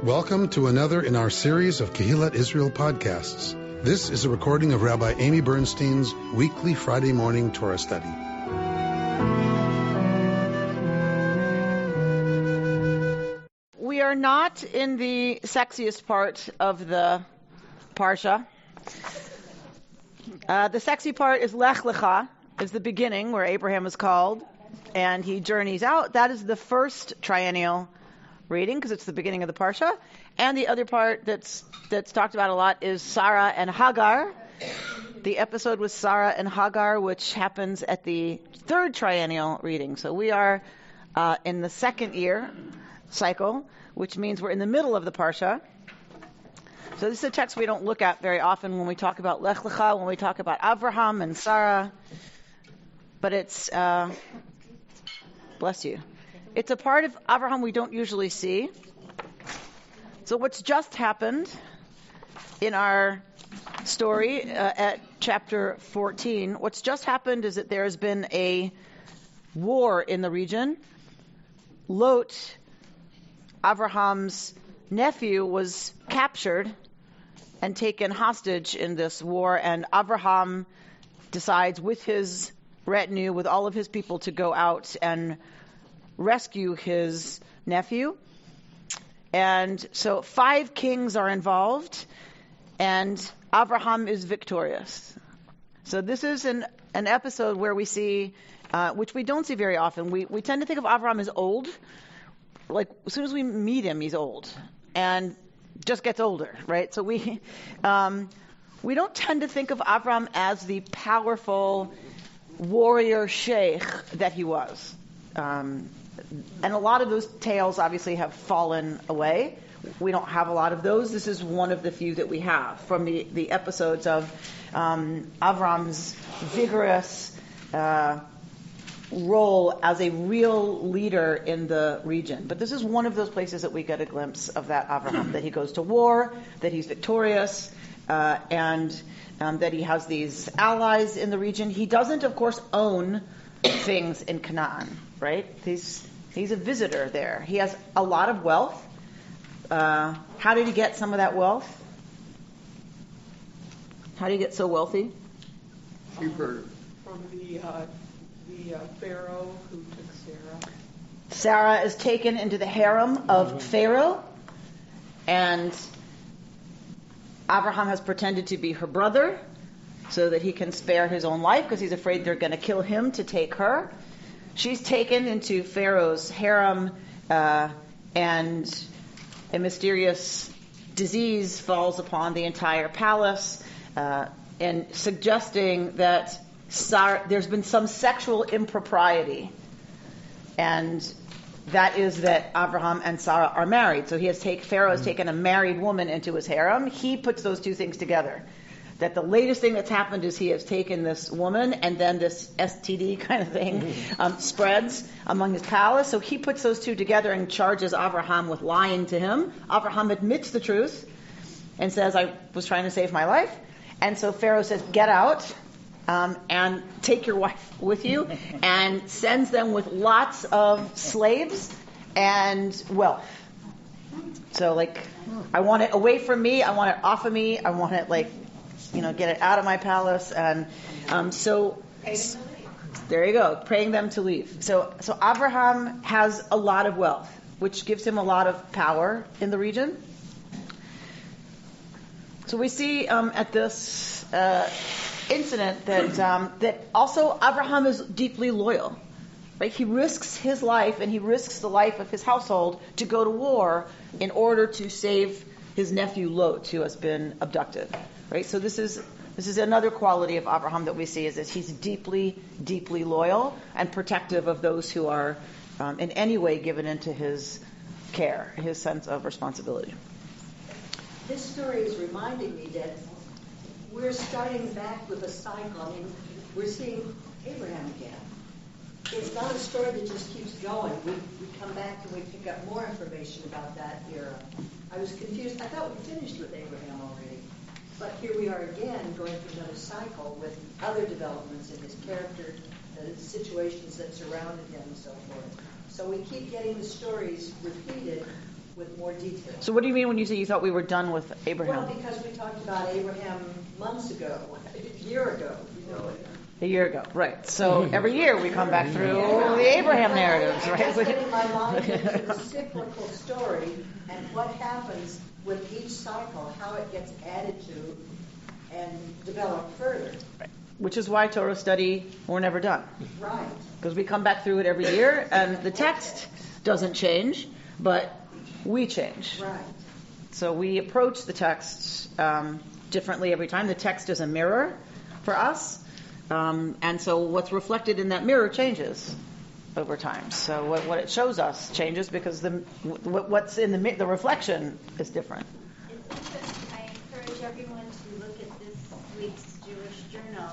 Welcome to another in our series of Kehillat Israel podcasts. This is a recording of Rabbi Amy Bernstein's weekly Friday morning Torah study. We are not in the sexiest part of the Parsha. The sexy part is Lech Lecha, is the beginning where Abraham is called and he journeys out. That is the first triennial reading because it's the beginning of the Parsha. And the other part that's talked about a lot is Sarah and Hagar. The episode with Sarah and Hagar, which happens at the third triennial reading. So we are in the second year cycle, which means we're in the middle of the Parsha. So this is a text we don't look at very often when we talk about Lech Lecha, when we talk about Avraham and Sarah. But it's, bless you. It's a part of Avraham we don't usually see. So what's just happened in our story at chapter 14, what's just happened is that there has been a war in the region. Lot, Avraham's nephew, was captured and taken hostage in this war, and Avraham decides with his retinue, with all of his people, to go out and rescue his nephew. And so 5 kings are involved, and Avraham is victorious. So this is an episode where we see, which we don't see very often, we tend to think of Avraham as old. Like, as soon as we meet him, he's old. And just gets older, right? So we don't tend to think of Avraham as the powerful warrior sheikh that he was. And a lot of those tales obviously have fallen away. We don't have a lot of those. This is one of the few that we have from the episodes of Avram's vigorous role as a real leader in the region. But this is one of those places that we get a glimpse of that Avraham, that he goes to war, that he's victorious, and that he has these allies in the region. He doesn't, of course, own things in Canaan, right? He's a visitor there. He has a lot of wealth. How did he get some of that wealth? How did he get so wealthy? From the Pharaoh who took Sarah. Sarah is taken into the harem of Pharaoh, and Abraham has pretended to be her brother so that he can spare his own life because he's afraid they're going to kill him to take her. She's taken into Pharaoh's harem, and a mysterious disease falls upon the entire palace, and suggesting that there's been some sexual impropriety, and that is that Abraham and Sarah are married. So Pharaoh has taken a married woman into his harem. He puts those two things together. That the latest thing that's happened is he has taken this woman, and then this STD kind of thing spreads among his palace. So he puts those two together and charges Abraham with lying to him. Abraham admits the truth and says, I was trying to save my life. And so Pharaoh says, get out and take your wife with you, and sends them with lots of slaves and wealth. So, I want it away from me. I want it off of me. I want it, get it out of my palace. And so there you go, praying them to leave. So Abraham has a lot of wealth, which gives him a lot of power in the region. So we see at this incident that also Abraham is deeply loyal. Right? He risks his life and he risks the life of his household to go to war in order to save his nephew Lot, who has been abducted. Right? So this is another quality of Abraham that we see, is that he's deeply, deeply loyal and protective of those who are in any way given into his care, his sense of responsibility. This story is reminding me that we're starting back with a cycle. I mean, we're seeing Abraham again. It's not a story that just keeps going. We come back and we pick up more information about that era. I was confused. I thought we finished with Abraham already. But here we are again, going through another cycle with other developments in his character, the situations that surrounded him and so forth. So we keep getting the stories repeated with more detail. So what do you mean when you say you thought we were done with Abraham? Well, because we talked about Abraham months ago, a year ago. A year ago, right. So every year we come back through the Abraham narratives, right? Just getting my mind into the cyclical story and what happens with each cycle, how it gets added to and developed further. Which is why Torah study, we're never done. Right. Because we come back through it every year, and the text doesn't change, but we change. Right. So we approach the text differently every time. The text is a mirror for us, and so what's reflected in that mirror changes over time. So what it shows us changes because what's in the reflection is different. It's interesting. I encourage everyone to look at this week's Jewish Journal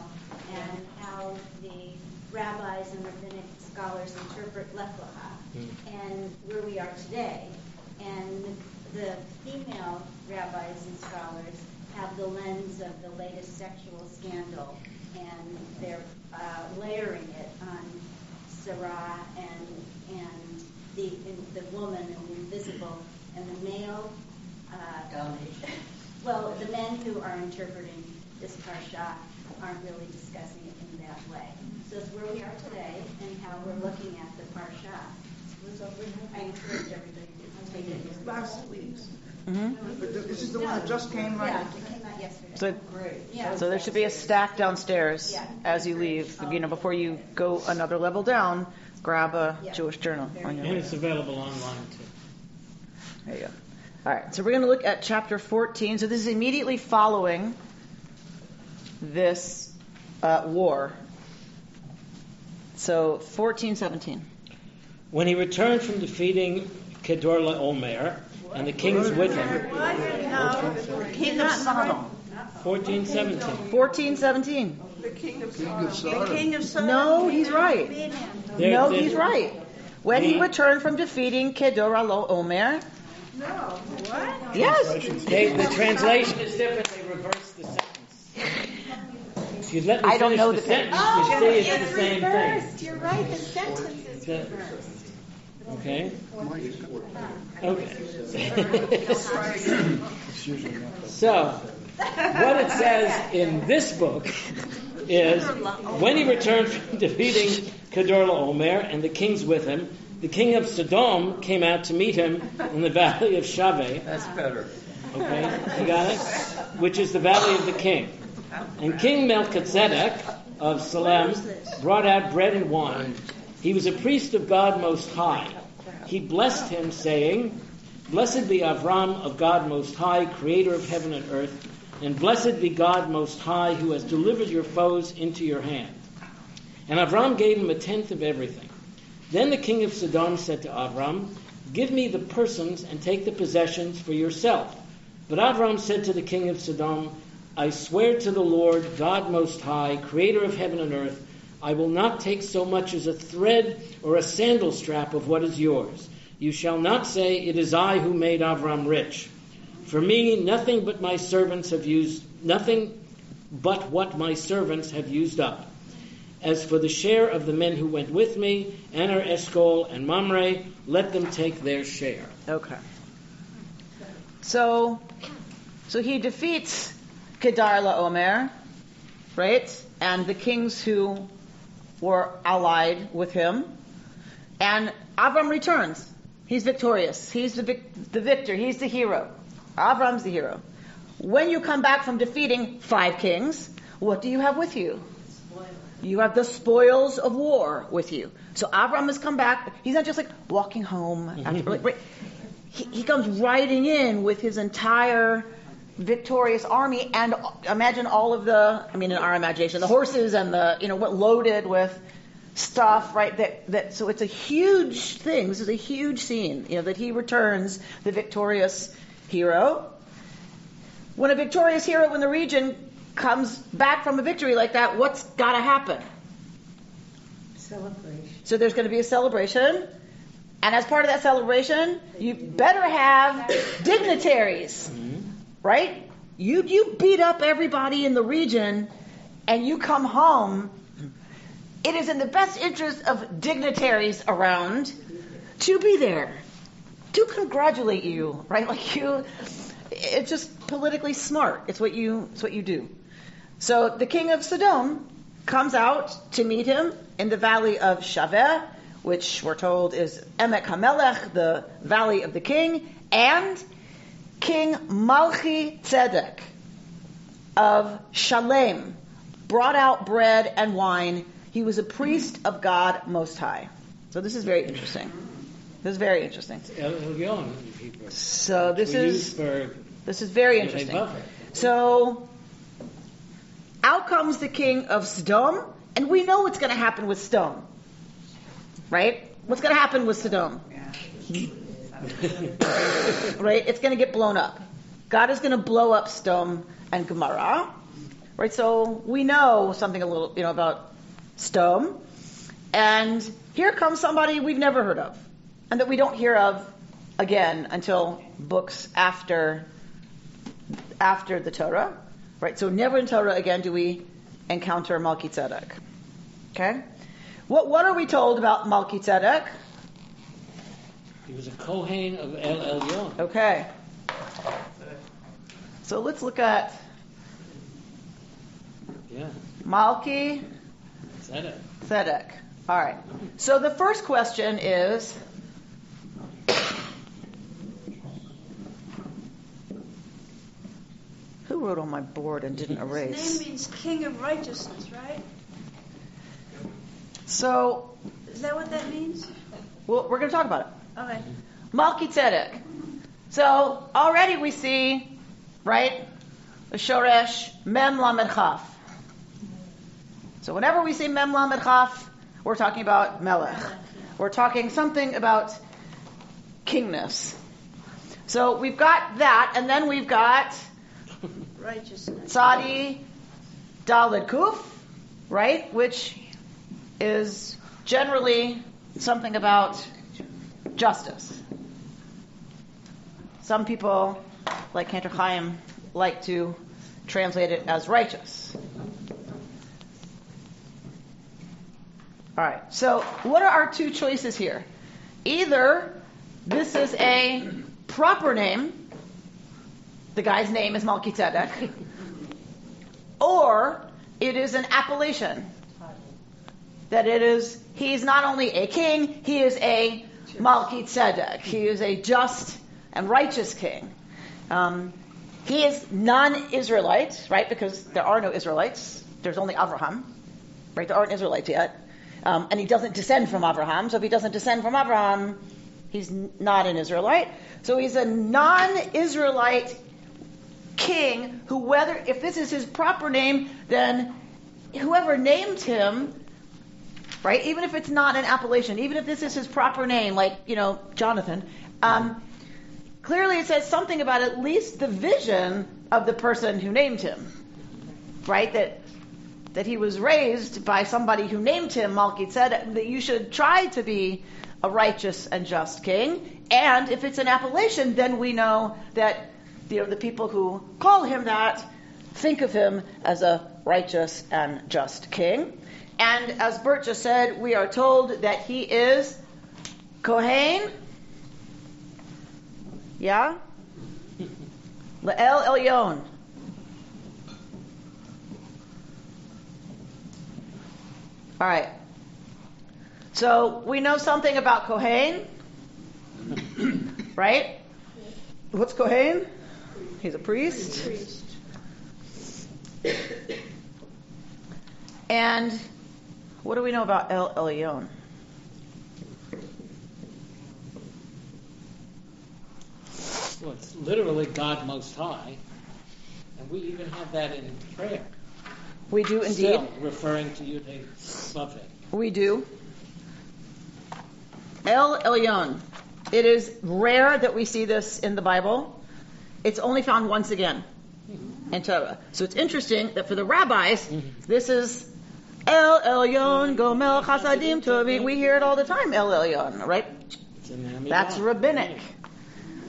and how the rabbis and rabbinic scholars interpret Lech Lecha and where we are today. And the female rabbis and scholars have the lens of the latest sexual scandal, and they're layering it on Sarah and the woman and the invisible, and the male. Well, the men who are interpreting this parsha aren't really discussing it in that way. So it's where we are today and how we're looking at the parsha. I encourage everybody to take it. Last week's. Mm-hmm. This is the one that just came, right? Yeah, it came out yesterday. So, Great. Yeah. so there should be a stack downstairs as you leave. Before you go another level down, grab a Jewish Journal on your And way. it's available online too. There you go. All right, so we're going to look at chapter 14. So this is immediately following this war. So 14:17. When he returned from defeating Kedorlaomer, and the kings with him. King of Sodom. 14:17. 14:17. The king of Sodom. The king of Sodom. No, he's right. No, he's right. When he returned from defeating Kedorlaomer. No. What? Yes. The translation is different. They reverse the sentence. If you'd let me I don't finish know the the sentence, Oh, you see it's the same reversed. thing. You're right. The sentence is The- reversed. Okay? Okay. So, what it says in this book is, when he returned from defeating Kedorlaomer and the kings with him, the king of Sodom came out to meet him in the valley of Shaveh. That's better. Okay, you got it? Which is the valley of the king. And King Melchizedek of Salem brought out bread and wine. He was a priest of God Most High. He blessed him, saying, "Blessed be Avram of God Most High, creator of heaven and earth, and blessed be God Most High, who has delivered your foes into your hand." And Avram gave him 1/10 of everything. Then the king of Sodom said to Avram, "Give me the persons and take the possessions for yourself." But Avram said to the king of Sodom, "I swear to the Lord, God Most High, creator of heaven and earth, I will not take so much as a thread or a sandal strap of what is yours. You shall not say, 'It is I who made Avram rich.' For me, nothing but what my servants have used up. As for the share of the men who went with me, Aner, Eshcol, and Mamre, let them take their share." Okay. So he defeats Kedorlaomer, right? And the kings who were allied with him. And Avram returns. He's victorious. He's the victor. He's the hero. Avram's the hero. When you come back from defeating 5 kings, what do you have with you? You have the spoils of war with you. So Avram has come back. He's not just like walking home. He comes riding in with his entire victorious army, and imagine all of in our imagination, the horses and what loaded with stuff, right? That so it's a huge thing. This is a huge scene, that he returns the victorious hero. When a victorious hero in the region comes back from a victory like that, what's got to happen? Celebration. So there's going to be a celebration, and as part of that celebration, you better have dignitaries, right? You beat up everybody in the region, and you come home. It is in the best interest of dignitaries around to be there, to congratulate you, right? Like it's just politically smart. It's what you do. So the king of Sodom comes out to meet him in the valley of Shaveh, which we're told is Emek HaMelech, the valley of the king, and King Malchi Tzedek of Shalem brought out bread and wine. He was a priest of God Most High. So this is very interesting. This is very interesting. So this is very interesting. So out comes the king of Sodom, and we know what's going to happen with Sodom, right? What's going to happen with Sodom? Right? It's going to get blown up. God is going to blow up Sodom and Gomorrah, right? So we know something a little, about Sodom, and here comes somebody we've never heard of, and that we don't hear of again until books after the Torah, right? So never in Torah again do we encounter Melchizedek. Okay? What are we told about Melchizedek? He was a Kohen of El Elyon. Okay. So let's look at Melchizedek. All right. So the first question is, who wrote on my board and didn't erase? His name means King of Righteousness, right? So, is that what that means? Well, we're going to talk about it. Okay. Melchizedek. So already we see, right, the Shoresh Mem Lamed Chaf. So whenever we see Mem Lamed Chaf, we're talking about Melech. We're talking something about kingness. So we've got that, and then we've got righteousness. Tzadi Daled Kuf, right, which is generally something about justice. Some people, like Cantor Chaim, like to translate it as righteous. All right, so what are our two choices here? Either this is a proper name, the guy's name is Melchizedek, or it is an appellation. That he's not only a king, he is a Melchizedek. He is a just and righteous king. He is non-Israelite, right? Because there are no Israelites. There's only Abraham, right? There aren't Israelites yet. And he doesn't descend from Abraham. So if he doesn't descend from Abraham, he's not an Israelite. So he's a non-Israelite king who, if this is his proper name, then whoever named him, right, even if it's not an appellation, even if this is his proper name, like, Jonathan, clearly it says something about at least the vision of the person who named him, right, that he was raised by somebody who named him Melchizedek, that you should try to be a righteous and just king. And if it's an appellation, then we know that the people who call him that think of him as a righteous and just king. And as Bert just said, we are told that he is Kohen. Yeah? Le'el Elyon. All right. So we know something about Kohen, right? What's Kohen? He's a priest. And what do we know about El Elyon? Well, it's literally God Most High, and we even have that in prayer. We do indeed. Still referring to Yud Vaveh. We do. El Elyon. It is rare that we see this in the Bible. It's only found once again in Torah. So it's interesting that for the rabbis, this is El Elyon Gomel Chasadim Tovim. We hear it all the time, El Elyon, right? That's rabbinic.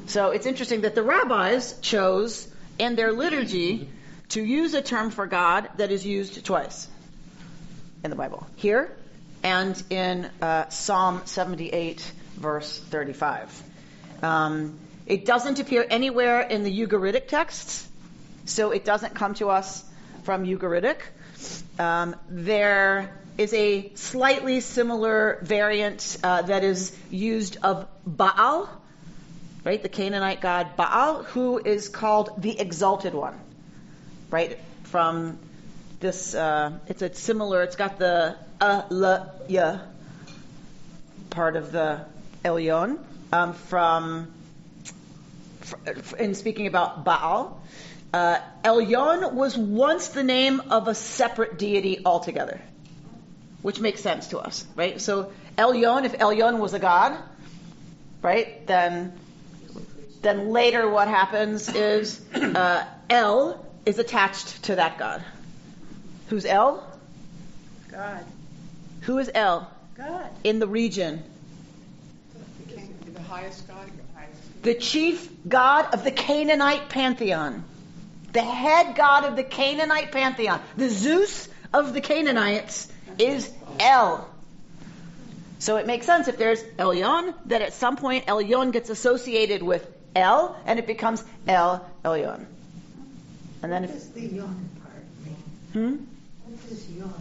So it's interesting that the rabbis chose in their liturgy to use a term for God that is used twice in the Bible. Here and in Psalm 78, verse 35. It doesn't appear anywhere in the Ugaritic texts, so it doesn't come to us from Ugaritic. There is a slightly similar variant that is used of Baal, right? The Canaanite god Baal, who is called the Exalted One, right? From this, it's similar. It's got the ya part of the Elyon in speaking about Baal. Elyon was once the name of a separate deity altogether, which makes sense to us, right? So Elyon, if Elyon was a god, right, then later what happens is El is attached to that god. Who's El? God. Who is El? God. In the region. The highest God. The chief god of the Canaanite pantheon. The head god of the Canaanite pantheon. The Zeus of the Canaanites is El. So it makes sense if there's Elyon, that at some point Elyon gets associated with El, and it becomes El Elyon. And then What does the yon part mean? What does yon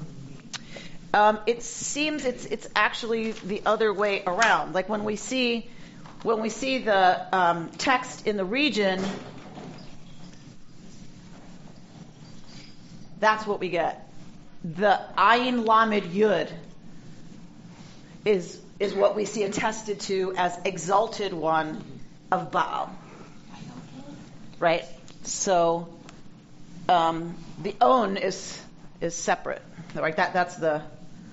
mean? It seems it's actually the other way around. Like when we see the text in the region, that's what we get. The Ayin Lamed Yud is what we see attested to as Exalted One of Baal. Right? So the On is separate. Right? That's the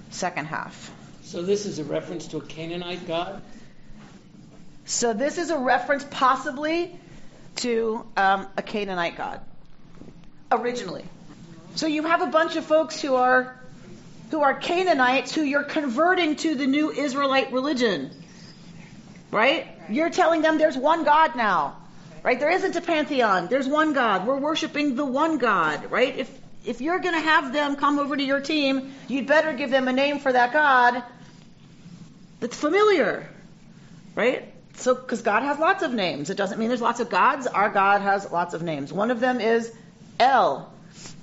second half. So this is a reference to a Canaanite god? So this is a reference possibly to a Canaanite god, originally. So you have a bunch of folks who are Canaanites who you're converting to the new Israelite religion, right? You're telling them there's one God now, right? There isn't a pantheon. There's one God. We're worshiping the one God, right? If you're going to have them come over to your team, you'd better give them a name for that God that's familiar, right? So, because God has lots of names. It doesn't mean there's lots of gods. Our God has lots of names. One of them is El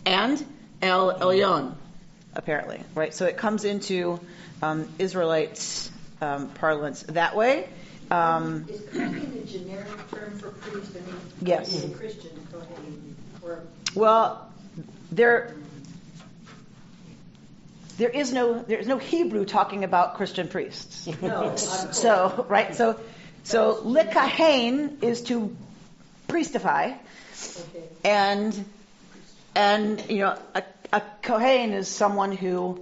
and El Elyon, apparently, right? So it comes into Israelite parlance that way. Is Kohen a generic term for priest? I mean, Yes. a Christian Kohen, or Well, there is no Hebrew talking about Christian priests. no? So right, so likahen is to priestify, Okay. and a kohen is someone who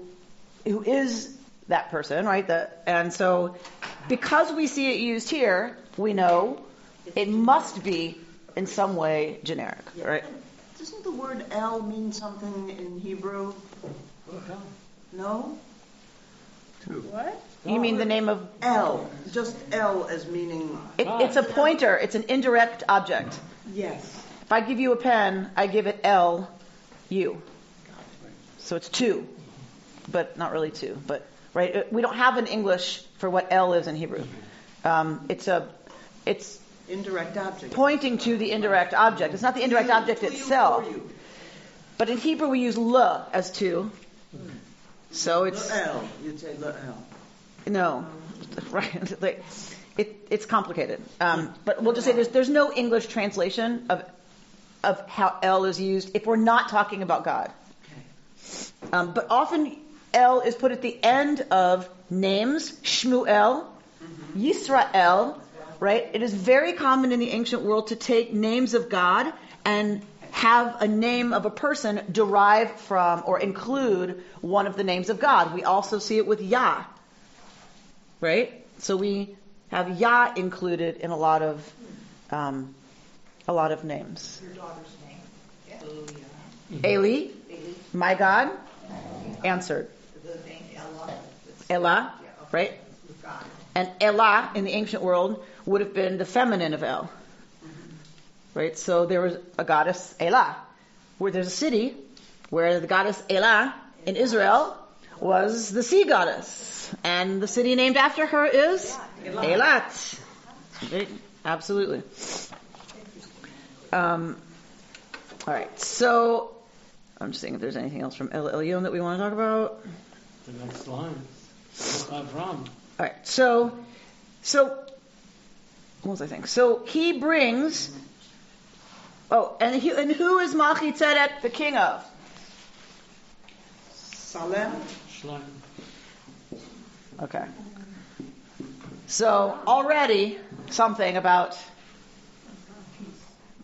is that person, right? And so because we see it used here, we know it must be in some way generic, right? Doesn't the word El mean something in Hebrew? No? What? You mean the name of El. Just El as meaning... it's a pointer. It's an indirect object. Yes. If I give you a pen, I give it L, U. So it's two, but not really two. But right, we don't have an English for what L is in Hebrew. It's Indirect object. pointing to the indirect object. It's not the indirect object itself. But in Hebrew we use L as two. So it's El. You'd say Le El. no, right? Like, it's complicated. But we'll just say there's no English translation of how El is used if we're not talking about God. But often El is put at the end of names, Shmuel, Yisrael, right? It is very common in the ancient world to take names of God and have a name of a person derive from or include one of the names of God. We also see it with Yah, right? So we have Yah included in a lot of names. Your daughter's name. Eli, my God, answered. The name Ella. Elah, right? God. And Elah in the ancient world would have been the feminine of El. Right? So there was a goddess Elah, where there's a city where the goddess Elah in Israel was the sea goddess. And the city named after her is Eilat. Right? Absolutely. All right. So I'm just seeing if there's anything else from El Elyon that we want to talk about. The next line. Avram. All right. So what was I saying? So he brings. Oh, and who is Malchi Tzedek the king of? Salem. Shalom. Okay. So already something about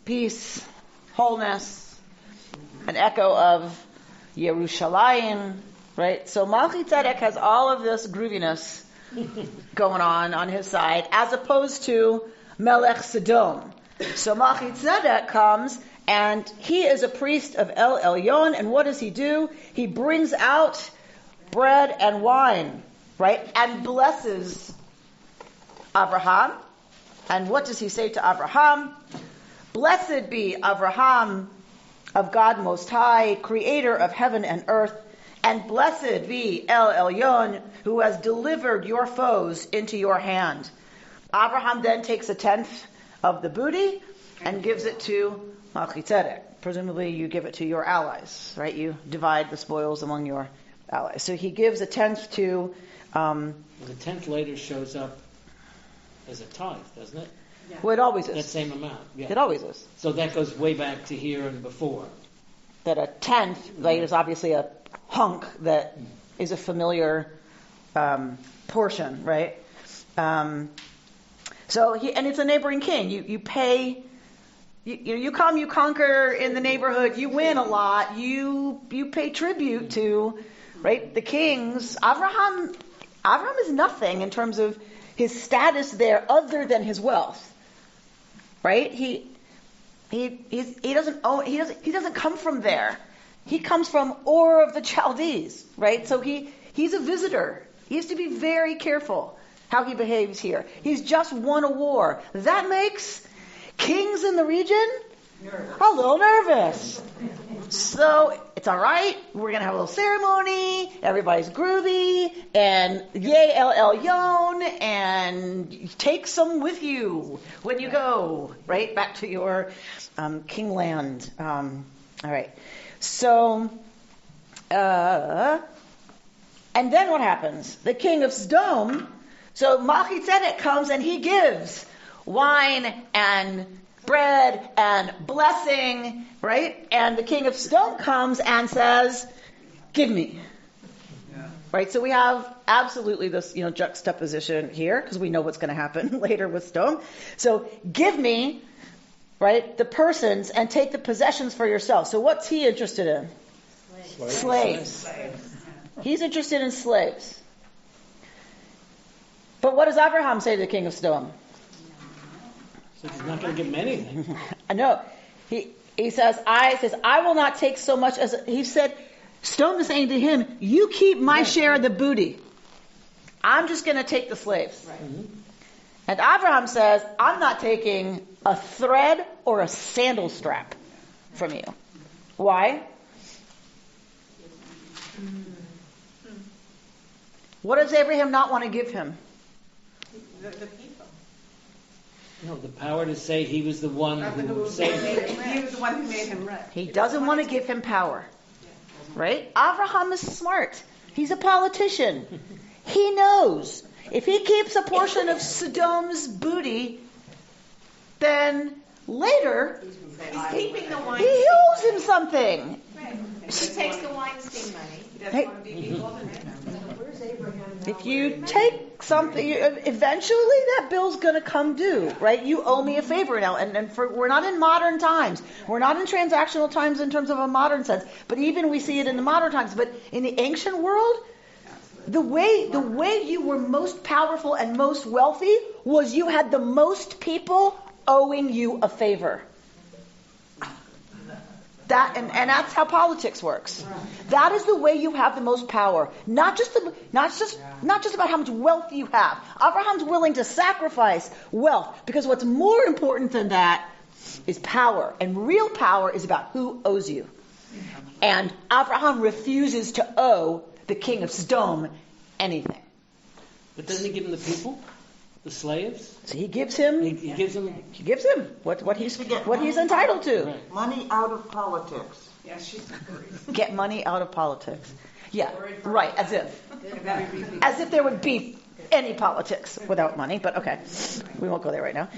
peace, wholeness, an echo of Yerushalayim, right? So Malchi Tzedek has all of this grooviness going on his side, as opposed to Melech Sodom. So Malchi Tzedek comes, and he is a priest of El Elyon, and what does he do? He brings out bread and wine, right? And blesses Abraham. And what does he say to Abraham? Blessed be Abraham of God Most High, creator of heaven and earth, and blessed be El Elyon, who has delivered your foes into your hand. Abraham then takes a tenth of the booty and gives it to Malchi Tzedek. Presumably you give it to your allies, right? You divide the spoils among your allies. So he gives a tenth to... The tenth later shows up as a tithe, doesn't it? Yeah. Well, it always is. That same amount. Yeah. It always is. So that goes way back to here and before. That a tenth, like, is obviously a hunk that is a familiar portion, right? So and it's a neighboring king. You pay. You come, you conquer in the neighborhood. You win a lot. You pay tribute to, right? The kings. Abraham is nothing in terms of his status there, other than his wealth, right? He doesn't come from there. He comes from Ur of the Chaldees, right? So he's a visitor. He has to be very careful how he behaves here. He's just won a war. That makes kings in the region a little nervous. So it's all right. We're going to have a little ceremony. Everybody's groovy. And yay, El Elyon. And take some with you when you go, right? Back to your king land. All right. So, and then what happens? The king of Sodom. So Malchi Tzedek comes and he gives wine and bread and blessing, right? And the king of Sodom comes and says, "Give me." Yeah. Right? So we have absolutely this, juxtaposition here, because we know what's going to happen later with Sodom. So give me, right, the persons and take the possessions for yourself. So what's he interested in? Slaves. He's interested in slaves. But what does Abraham say to the king of Sodom? So he's not going to give him anything. I know. He says, I will not take so much as... He said, Sodom is saying to him, you keep my share of the booty. I'm just going to take the slaves. Right. Mm-hmm. And Abraham says, I'm not taking a thread or a sandal strap from you. Why? What does Abraham not want to give him? The people. No, the power to say he was the one who saved him. He was the one who made him rich. He doesn't want to give him power. Right? Abraham is smart. He's a politician. He knows if he keeps a portion of Sodom's booty, then later He's keeping the wine. he owes him something. Right. He takes the Weinstein money. He doesn't Hey. want to be people. Where's Abraham now? If you take something, eventually that bill's going to come due, right? You owe me a favor now. And we're not in modern times. We're not in transactional times in terms of a modern sense. But even we see it in the modern times. But in the ancient world, the way you were most powerful and most wealthy was you had the most people owing you a favor. And that's how politics works. That is the way you have the most power. Not just about how much wealth you have. Abraham's willing to sacrifice wealth because what's more important than that is power. And real power is about who owes you. And Abraham refuses to owe the king of Sodom anything. But doesn't he give him the people? the slaves. So he gives him. He gives them. He gives him what he's entitled to. Right. Money out of politics. Yeah, she's Get money out of politics. Yeah, right. As if there would be any politics without money. But okay, we won't go there right now.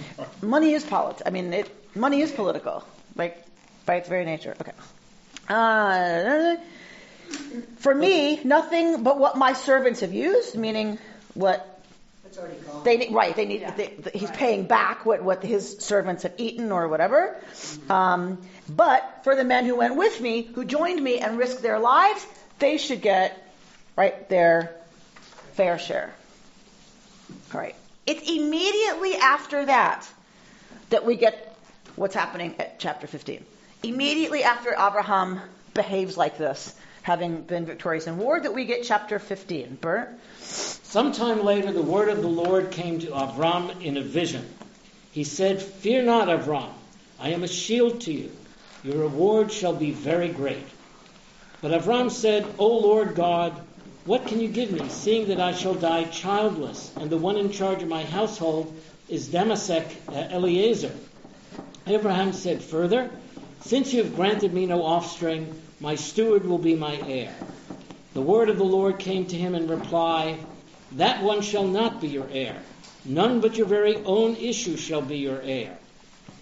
Money is politics. I mean, money is political, like by its very nature. Okay. For me, nothing but what my servants have used, meaning what It's already gone. they need. Right, he's paying back what his servants have eaten or whatever. But for the men who went with me, who joined me and risked their lives, they should get their fair share. All right. It's immediately after that we get what's happening at chapter 15. Immediately after Abraham behaves like this, having been victorious in war, that we get chapter 15. Bert? Sometime later, the word of the Lord came to Avram in a vision. He said, "Fear not, Avram. I am a shield to you. Your reward shall be very great." But Avram said, "O Lord God, what can you give me, seeing that I shall die childless, and the one in charge of my household is Damasek Eliezer?" Abraham said further, "Since you have granted me no offspring, my steward will be my heir." The word of the Lord came to him in reply, "That one shall not be your heir. None but your very own issue shall be your heir."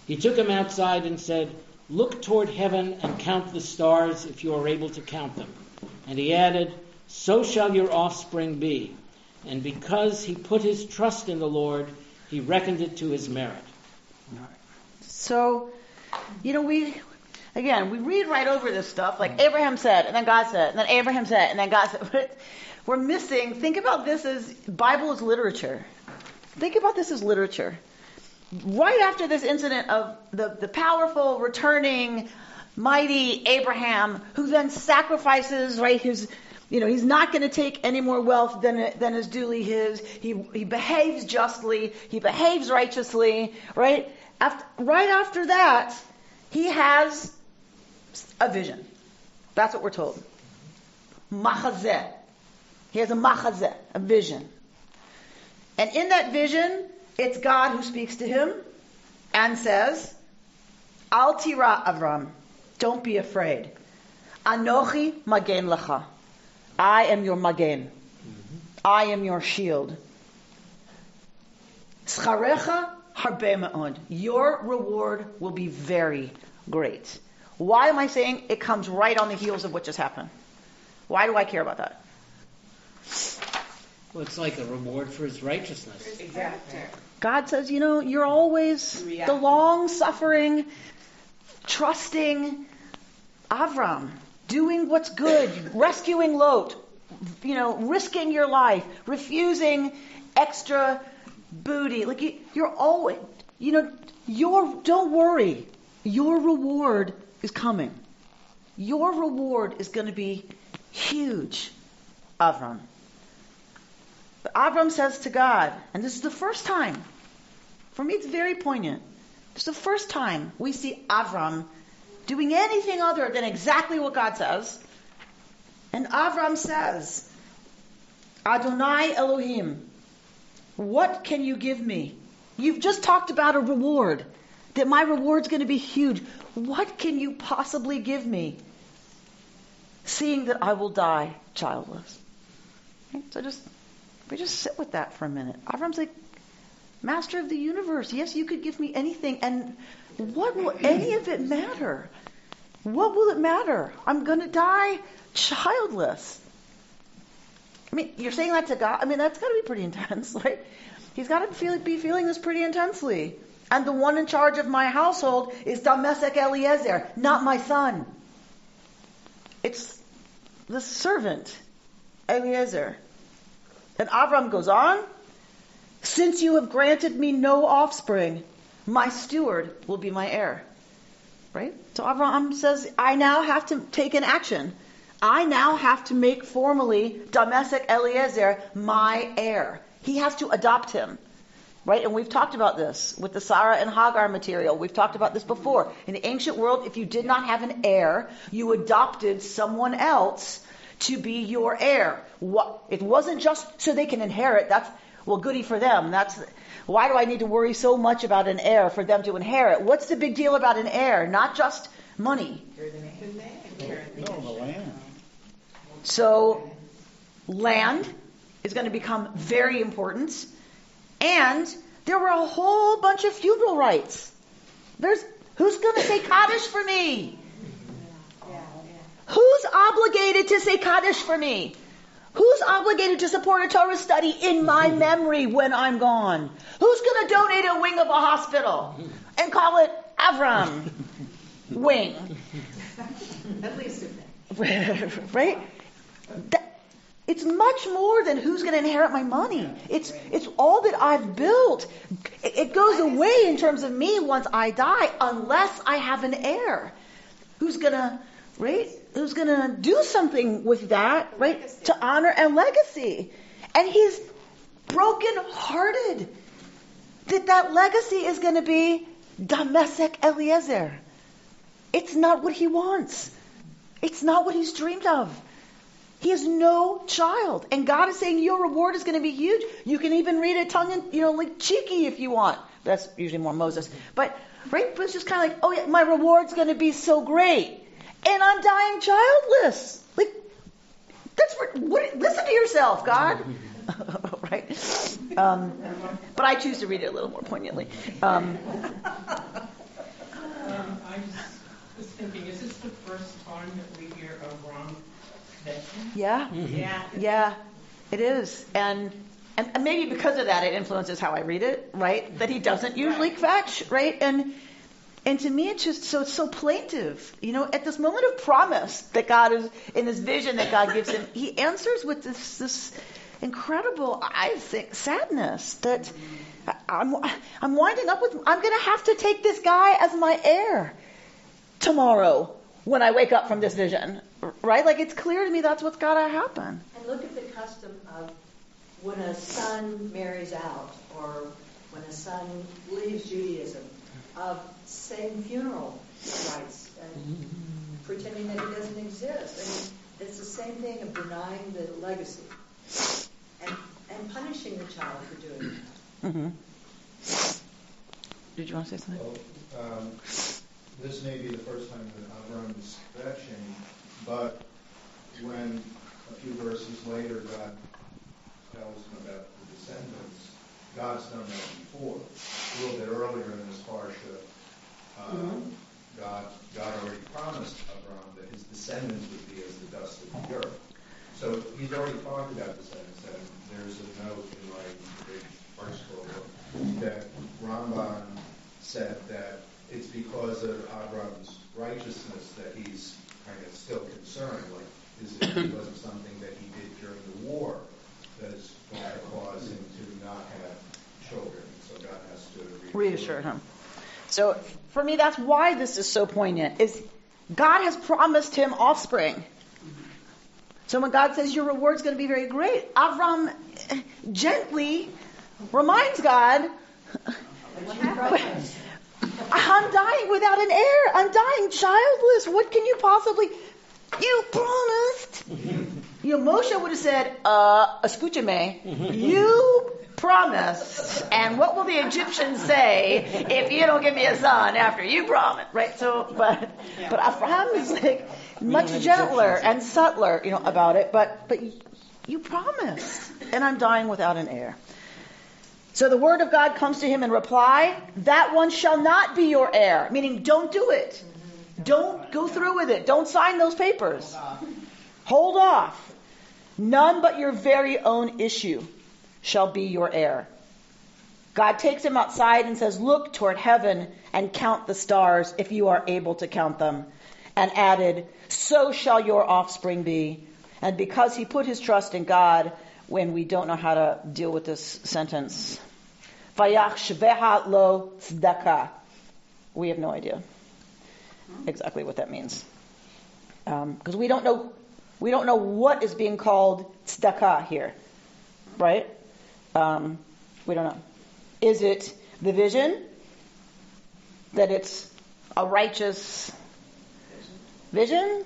He took him outside and said, "Look toward heaven and count the stars if you are able to count them." And he added, "So shall your offspring be." And because he put his trust in the Lord, he reckoned it to his merit. So, we read right over this stuff, like Abraham said, and then God said, and then Abraham said, and then God said. But we're missing, think about this as, Bible is literature. Think about this as literature. Right after this incident of the powerful, returning, mighty Abraham, who then sacrifices, right, he's not going to take any more wealth than is duly his. He behaves justly. He behaves righteously, right? Right after that, he has a vision. That's what we're told. Machazeh. He has a machazeh, a vision. And in that vision, it's God who speaks to him and says, "Al tira Avram, don't be afraid. Anochi magen lecha. I am your magen. I am your shield. Scharecha harbe me'od. Your reward will be very great." Why am I saying it comes right on the heels of what just happened? Why do I care about that? Well, it's like a reward for his righteousness. Exactly. God says, you're always the long-suffering, trusting Avram, doing what's good, rescuing Lot, risking your life, refusing extra booty. Like you're always, don't worry. Your reward is coming. Your reward is going to be huge, Avram. But Avram says to God, and this is the first time, for me it's very poignant, it's the first time we see Avram doing anything other than exactly what God says. And Avram says, "Adonai Elohim, what can you give me? You've just talked about a reward, that my reward's going to be huge. What can you possibly give me, seeing that I will die childless?" Okay, so we just sit with that for a minute. Avram's like, Master of the universe, yes, you could give me anything, and what will any of it matter? What will it matter? I'm going to die childless. I mean, you're saying that to God? I mean, that's got to be pretty intense, right? He's got to be feeling this pretty intensely. And the one in charge of my household is Damasek Eliezer, not my son. It's the servant, Eliezer. And Avram goes on, "Since you have granted me no offspring, my steward will be my heir." Right? So Avram says, I now have to take an action. I now have to make formally Damasek Eliezer my heir. He has to adopt him. Right? And we've talked about this with the Sarah and Hagar material. We've talked about this before. In the ancient world, if you did not have an heir, you adopted someone else to be your heir. It wasn't just so they can inherit. well, goody for them. Why do I need to worry so much about an heir for them to inherit? What's the big deal about an heir? Not just money. No, the land. So land is going to become very important. And there were a whole bunch of funeral rites. Who's going to say Kaddish for me? Who's obligated to say Kaddish for me? Who's obligated to support a Torah study in my memory when I'm gone? Who's going to donate a wing of a hospital and call it Avram Wing? At least Right? It's much more than who's going to inherit my money. It's all that I've built. It goes away in terms of me once I die, unless I have an heir who's going to do something with that, right? Legacy. To honor and legacy. And he's broken-hearted that legacy is going to be Damesek Eliezer. It's not what he wants. It's not what he's dreamed of. He has no child. And God is saying your reward is going to be huge. You can even read it tongue and, like cheeky if you want. That's usually more Moses. But it's just kind of like, oh yeah, my reward's going to be so great. And I'm dying childless. Listen to yourself, God. Right? But I choose to read it a little more poignantly. I was thinking, is this the first time that we hear of wrong mentioned? Yeah. Yeah, it is. And maybe because of that, it influences how I read it, right? That he doesn't usually fetch, right? And to me, it's just so plaintive. At this moment of promise that God is, in this vision that God gives him, he answers with this incredible, I think, sadness that I'm winding up with. I'm going to have to take this guy as my heir tomorrow when I wake up from this vision, right? It's clear to me that's what's got to happen. And look at the custom of when a son marries out or when a son leaves Judaism, of saying funeral rites and pretending that he doesn't exist. It's the same thing of denying the legacy and punishing the child for doing it. Mm-hmm. Did you want to say something? Well, this may be the first time that Avram is fetching, but when a few verses later God tells him about the descendants, God's done that before. A little bit earlier in this parsha, God already promised Avram that his descendants would be as the dust of the earth. So he's already talked about descendants, and there's a note in the big article that Ramban said that it's because of Avram's righteousness that he's kind of still concerned. Is it because of something that he did during the war that is going to cause him to not have children? So God has to reassure him. So for me, that's why this is so poignant. Is God has promised him offspring. So when God says your reward's going to be very great, Avram gently reminds God, I'm dying without an heir. I'm dying childless. What can you possibly... You promised. Moshe would have said, escúchame, you promised. And what will the Egyptians say if you don't give me a son after you promised? Right? So, but Abraham is much gentler and subtler, about it. But you promised. And I'm dying without an heir. So the word of God comes to him in reply, that one shall not be your heir. Meaning, don't do it. Don't go through with it. Don't sign those papers. Hold off. None but your very own issue shall be your heir. God takes him outside and says, look toward heaven and count the stars if you are able to count them. And added, so shall your offspring be. And because he put his trust in God, when we don't know how to deal with this sentence, Vayach shveha lo tzedakah. We have no idea exactly what that means, because we don't know what is being called tzedakah here, right? We don't know. Is it the vision that it's a righteous vision?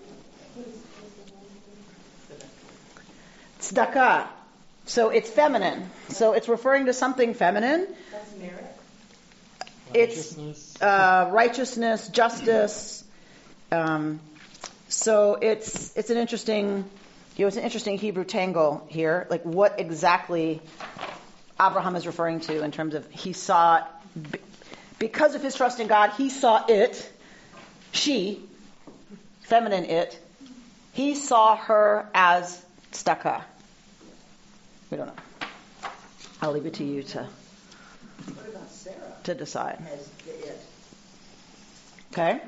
Tzedakah. So it's feminine. So it's referring to something feminine. That's merit. It's righteousness, justice. So it's an interesting, it's an interesting Hebrew tangle here. Like what exactly Abraham is referring to in terms of he saw, because of his trust in God, he saw it. She, feminine it. He saw her as tzedakah. We don't know. I'll leave it to you to What about Sarah decide. as the it? Okay?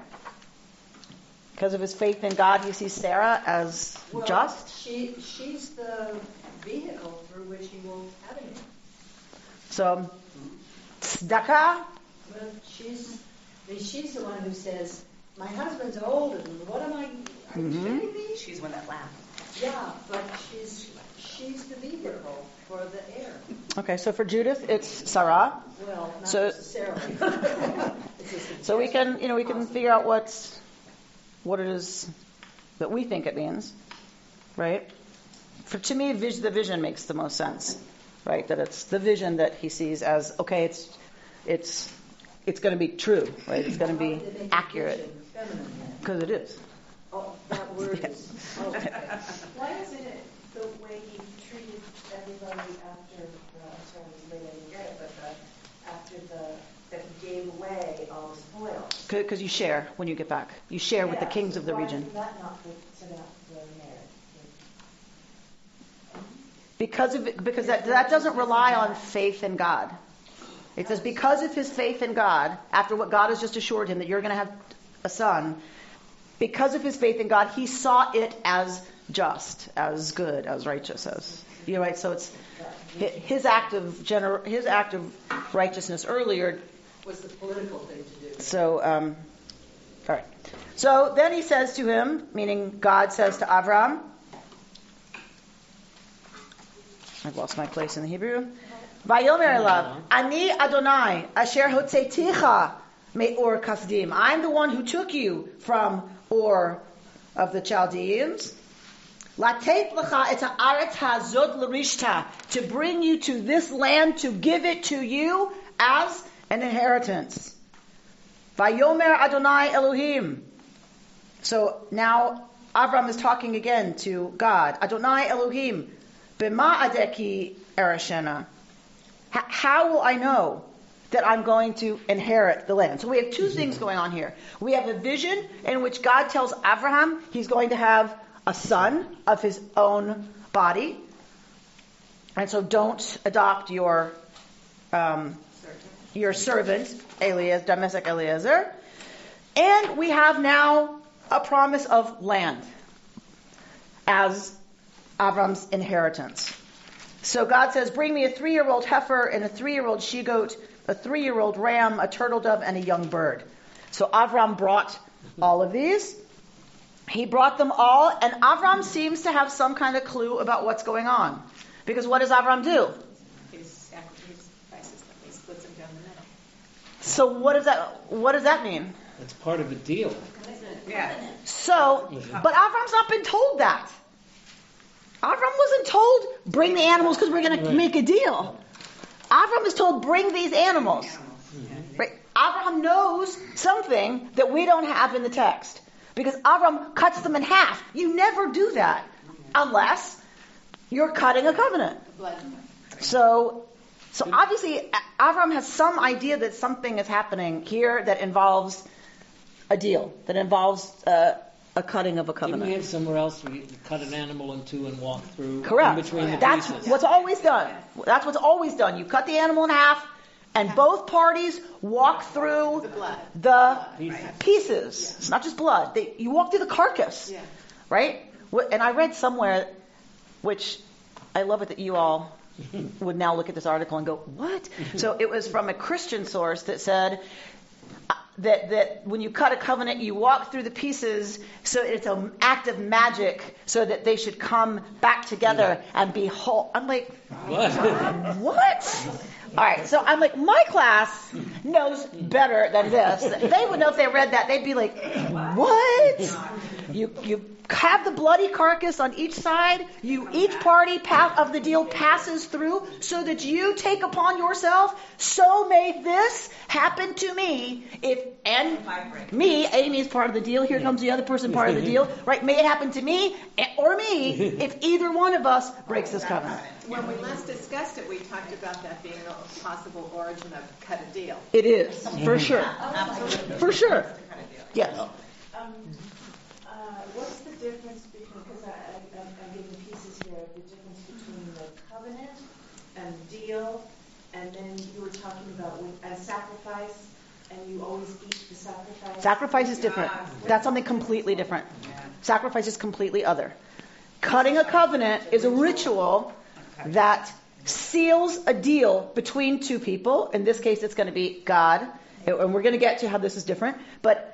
Because of his faith in God, he sees Sarah as just. She's the vehicle through which he will have him. So, tzedakah. Well, she's the one who says, "My husband's old, and what am I? Are you kidding me?" She's one that laughed. Yeah, but she's the vehicle for the heir. Okay, so for Judith, it's Sarah. Well, not So- necessarily. So we can figure out what it is that we think it means, right? To me, the vision makes the most sense, right? That it's the vision that he sees as okay. It's going to be true, right? It's going to be accurate because it is. Oh, that word is. Oh, okay. Why isn't it the way he treated everybody after sorry, maybe I didn't get it, but that he gave away all the spoils? Because you share when you get back. You share with the kings of the region. Why is that not set out the marriage? Because that doesn't rely on faith in God. It says because of his faith in God, after what God has just assured him that you're going to have a son, because of his faith in God, he saw it as just, as good, as righteous, as you're right. So it's his act of righteousness earlier Was the political thing to do. So, all right. So then he says to him, meaning God says to Avram, I've lost my place in the Hebrew. Vayomer elav, Ani Adonai, asher hotzeiticha me'or kasdim. I'm the one who took you from Ur of the Chaldeans. Lateit lecha et haaretz hazot l'rishta, to bring you to this land, to give it to you as an inheritance. Vayomer Adonai Elohim. So now Avram is talking again to God. Adonai Elohim, b'ma adeki ereshena. How will I know that I'm going to inherit the land? So we have two things going on here. We have a vision in which God tells Abraham he's going to have a son of his own body. And so don't adopt your servant, domestic Eliezer. And we have now a promise of land as Avram's inheritance. So God says, bring me a 3-year-old heifer and a 3-year-old she-goat, a 3-year-old ram, a turtle dove, and a young bird. So Avram brought all of these. He brought them all, and Avram seems to have some kind of clue about what's going on. Because what does Avram do? He sacrifices them. He splits them down the middle. So what does that mean? It's part of a deal. Yeah. So, but Avram's not been told that. Avram wasn't told, bring the animals because we're going to make a deal. Avram is told, bring these animals. Right? Avram knows something that we don't have in the text. Because Avram cuts them in half. You never do that unless you're cutting a covenant. So obviously Avram has some idea that something is happening here that involves a deal, that involves a cutting of a covenant. Didn't we have somewhere else where you cut an animal in two and walk through Correct. in between the That's pieces? what's always done. That's what's always done. You cut the animal in half, and both parties walk through the pieces. It's not just blood. You walk through the carcass, right? And I read somewhere, which I love it that you all would now look at this article and go, what? So it was from a Christian source that said that when you cut a covenant, you walk through the pieces, so it's an act of magic, so that they should come back together and be whole. I'm like, what? All right, so I'm like, my class knows better than this. They would know if they read that. They'd be like, what? You have the bloody carcass on each side. Each party of the deal passes through so that you take upon yourself. So may this happen to me. Amy is part of the deal. Here comes the other person part of the deal. Right? May it happen to me or me if either one of us breaks this covenant. When we last discussed it, we talked about that being a possible origin of cut a deal. It is, for sure. For sure. Yes. What's the difference between, because I'm getting pieces here, the difference between the covenant and deal, and then you were talking about a sacrifice, and you always eat the sacrifice? Sacrifice is different. That's something completely different. Sacrifice is completely other. Cutting a covenant is a ritual that seals a deal between two people. In this case, it's going to be God, and we're going to get to how this is different, but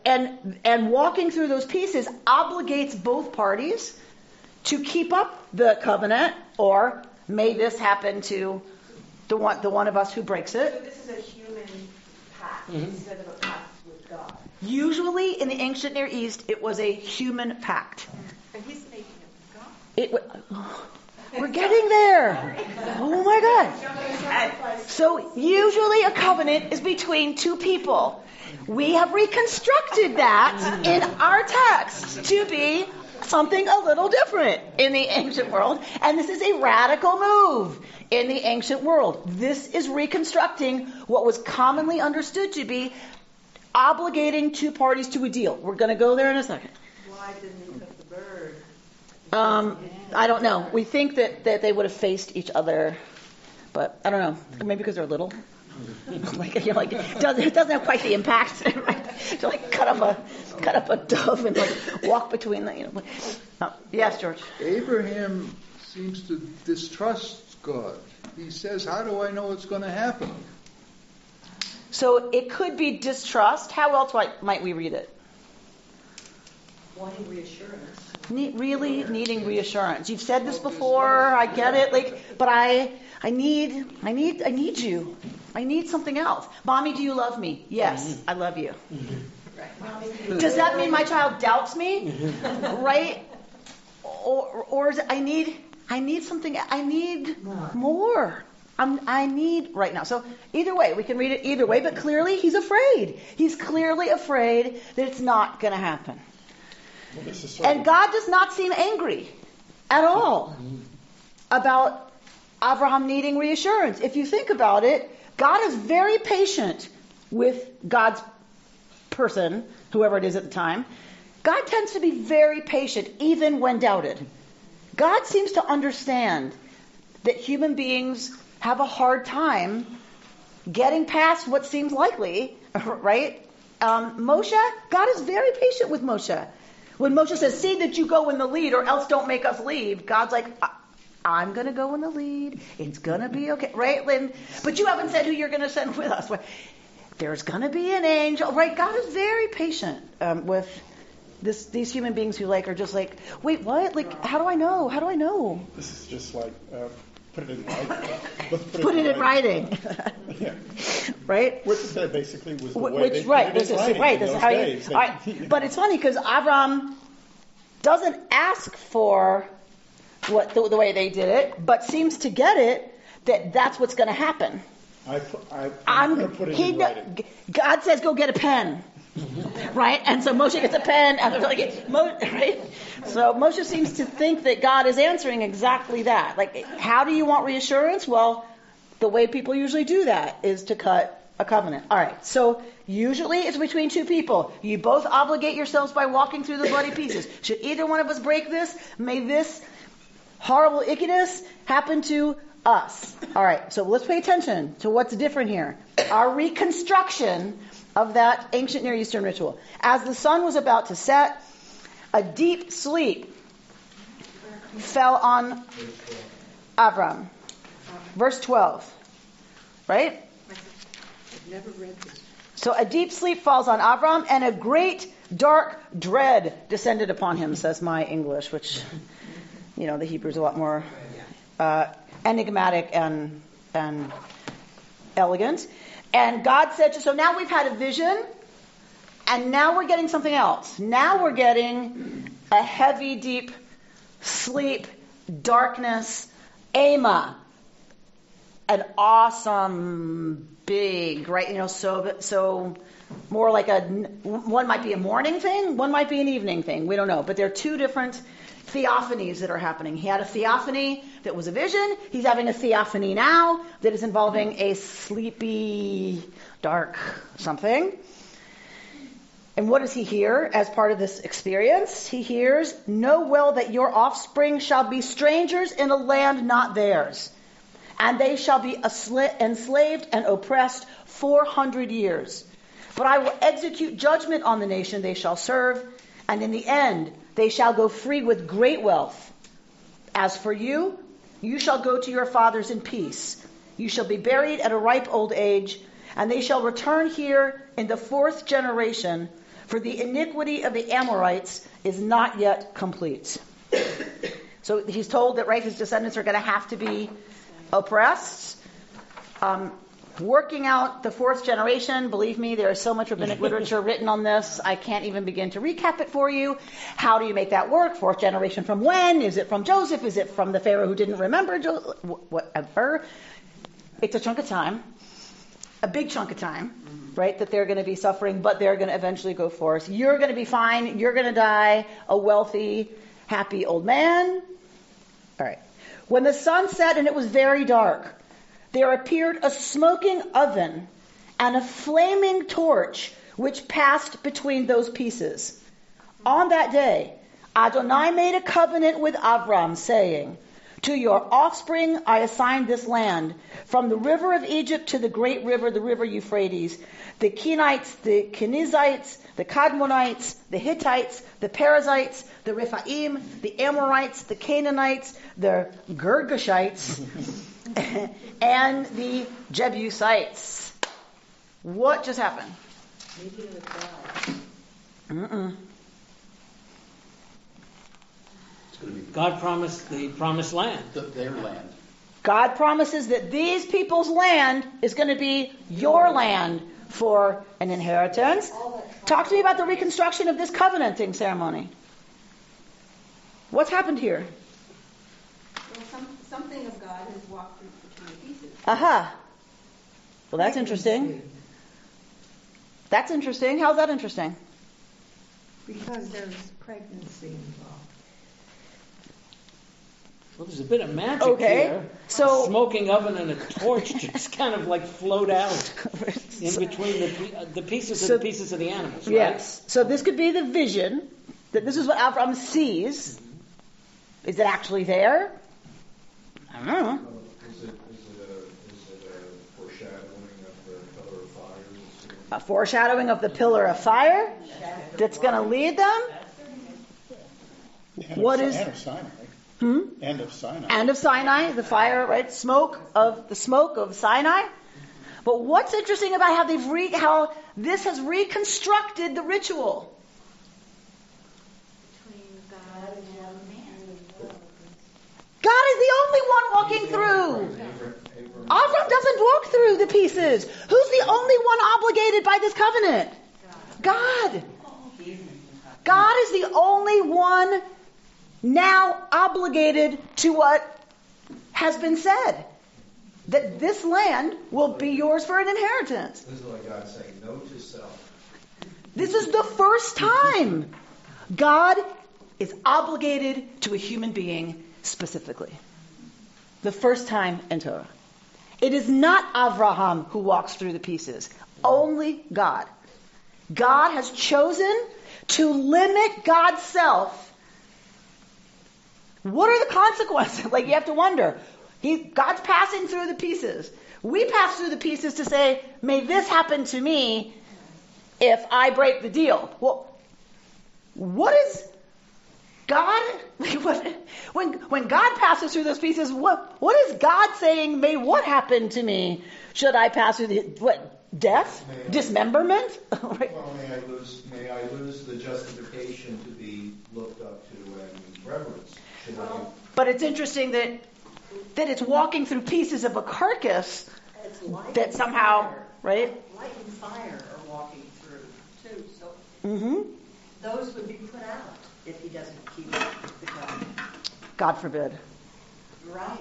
and walking through those pieces obligates both parties to keep up the covenant, or may this happen to the one of us who breaks it. So this is a human pact instead of a pact with God. Usually in the ancient Near East, it was a human pact. And he's making it God. We're getting there. Oh my God. So usually a covenant is between two people. We have reconstructed that in our text to be something a little different in the ancient world. And this is a radical move in the ancient world. This is reconstructing what was commonly understood to be obligating two parties to a deal. We're going to go there in a second. Why didn't he cook the bird? I don't know. We think that they would have faced each other, but I don't know. Maybe because they're little. It doesn't have quite the impact. Right? To cut up a dove and walk between the. Yes, George. Abraham seems to distrust God. He says, "How do I know it's going to happen?" So it could be distrust. How else might we read it? Wanting reassurance. Really needing reassurance. You've said this before. I get it. But I need you. I need something else. Mommy, do you love me? Yes, I love you. Does that mean my child doubts me? Right? Or is it, I need something. I need more. I need right now. So either way, we can read it either way. But clearly, he's afraid. He's clearly afraid that it's not going to happen. And God does not seem angry at all about Abraham needing reassurance. If you think about it, God is very patient with God's person, whoever it is at the time. God tends to be very patient, even when doubted. God seems to understand that human beings have a hard time getting past what seems likely, right? Moshe, God is very patient with Moshe. When Moshe says, see that you go in the lead or else don't make us leave, God's like, I'm going to go in the lead. It's going to be okay. Right, Lynn? But you haven't said who you're going to send with us. There's going to be an angel. Right? God is very patient with these human beings who are just like, wait, what? How do I know? How do I know? This is just put it in writing. Put it in writing. Yeah. Right? Which basically was the way they put it in writing right. in those days. All right. But it's funny because Avram doesn't ask for the way they did it, but seems to get it that's what's going to happen. I'm going to put it in writing. God says, go get a pen. Right? And so Moshe gets a pen. And right? So Moshe seems to think that God is answering exactly that. How do you want reassurance? Well, the way people usually do that is to cut a covenant. All right. So usually it's between two people. You both obligate yourselves by walking through the bloody pieces. Should either one of us break this, may this horrible ickiness happen to us. All right. So let's pay attention to what's different here. Our reconstruction of that ancient Near Eastern ritual. As the sun was about to set, a deep sleep fell on Avram. Verse 12. Right? I've never read this. So a deep sleep falls on Avram, and a great dark dread descended upon him, says my English, which, the Hebrew's a lot more enigmatic and and elegant. And God said, so now we've had a vision, and now we're getting something else. Now we're getting a heavy, deep sleep, darkness, Ema, an awesome, big, right? So more like one might be a morning thing, one might be an evening thing. We don't know, but there are two different theophanies that are happening. He had a theophany that was a vision. He's having a theophany now that is involving a sleepy, dark something. And what does he hear as part of this experience? He hears, know well that your offspring shall be strangers in a land not theirs, and they shall be enslaved and oppressed 400 years. But I will execute judgment on the nation they shall serve, and in the end they shall go free with great wealth. As for you, you shall go to your fathers in peace. You shall be buried at a ripe old age, and they shall return here in the 4th generation, for the iniquity of the Amorites is not yet complete. So he's told that, right, his descendants are going to have to be oppressed. Working out the 4th generation, believe me, there is so much rabbinic literature written on this. I can't even begin to recap it for you. How do you make that work? 4th generation from when? Is it from Joseph? Is it from the Pharaoh who didn't remember Joseph? Whatever. It's a chunk of time. A big chunk of time, right, that they're going to be suffering, but they're going to eventually go forth. You're going to be fine. You're going to die a wealthy, happy old man. All right. When the sun set and it was very dark, there appeared a smoking oven and a flaming torch which passed between those pieces. On that day, Adonai made a covenant with Avram, saying, to your offspring I assign this land, from the river of Egypt to the great river, the river Euphrates, the Kenites, the Kenizzites, the Kadmonites, the Hittites, the Perizzites, the Rephaim, the Amorites, the Canaanites, the Girgashites, and the Jebusites. What just happened? God promised the promised land. Their land. God promises that these people's land is going to be your land for an inheritance. Talk to me about the reconstruction of this covenanting ceremony. What's happened here? Well, something of God has walked through the pieces. Aha. Well, that's interesting. That's interesting. How's that interesting? Because there's pregnancy involved. Well, there's a bit of magic here. So, a smoking oven and a torch just kind of like float out in between the pieces of the pieces of the animals. Right? Yes. So this could be the vision that this is what Avram sees. Is it actually there? I don't know. Is it a foreshadowing of the pillar of fire? A foreshadowing of the pillar of fire that's going to lead them. What is? End of Sinai. End of Sinai. End of Sinai, the fire, right? Smoke of Sinai. But what's interesting about how this has reconstructed the ritual? Between God and man. God is the only one walking through. Avram doesn't walk through the pieces. Who's the only one obligated by this covenant? God. God is the only one now obligated to what has been said. That this land will be yours for an inheritance. This is like God saying no to self. This is the first time God is obligated to a human being specifically. The first time in Torah. It is not Avraham who walks through the pieces. Only God. God has chosen to limit God's self. What are the consequences? Like, you have to wonder. God's passing through the pieces. We pass through the pieces to say, may this happen to me if I break the deal. Well, what is God? When God passes through those pieces, what is God saying? May what happen to me? Should I pass through death? Dismemberment? Right. Well, may I lose the justification to be looked up to and reverenced? But it's interesting that that it's walking through pieces of a carcass It's light that and somehow, fire. right? Light and fire are walking through, too. So Mm-hmm. those would be put out if he doesn't keep the covenant. God forbid. Right.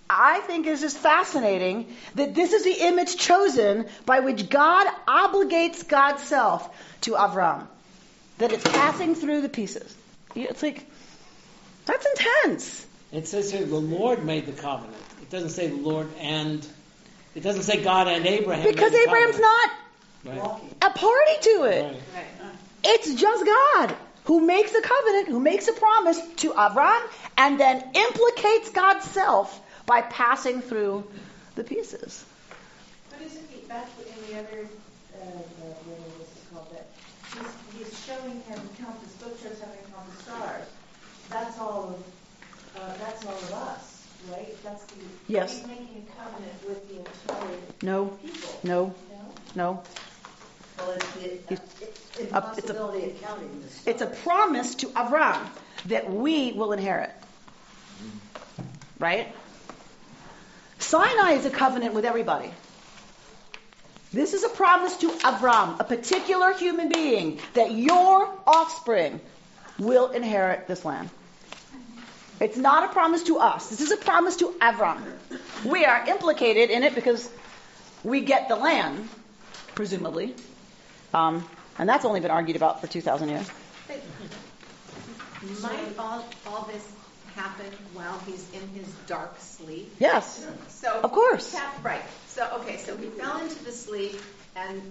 I think this is fascinating that this is the image chosen by which God obligates God's self to Avram. That it's passing through the pieces. It's like, that's intense. It says here the Lord made the covenant. It doesn't say the Lord and, it doesn't say God and Abraham. Because made the Abraham's covenant. not a party to it. Right. It's just God who makes a covenant, who makes a promise to Avram, and then implicates God's self by passing through the pieces. But isn't he, that's in the other, what is it called, that he's showing him count the book shows him count the stars. That's all of us, right? That's the, Yes. he's making a covenant with the entire No, people. no, no. Well, it's the impossibility of counting this. It's a promise to Avram that we will inherit. Right? Sinai is a covenant with everybody. This is a promise to Avram, a particular human being, that your offspring will inherit this land. It's not a promise to us. This is a promise to Avram. We are implicated in it because we get the land, presumably. And that's only been argued about for 2,000 years. Might all this happen while he's in his dark sleep? Yes. So of course. Right. So he fell into the sleep, and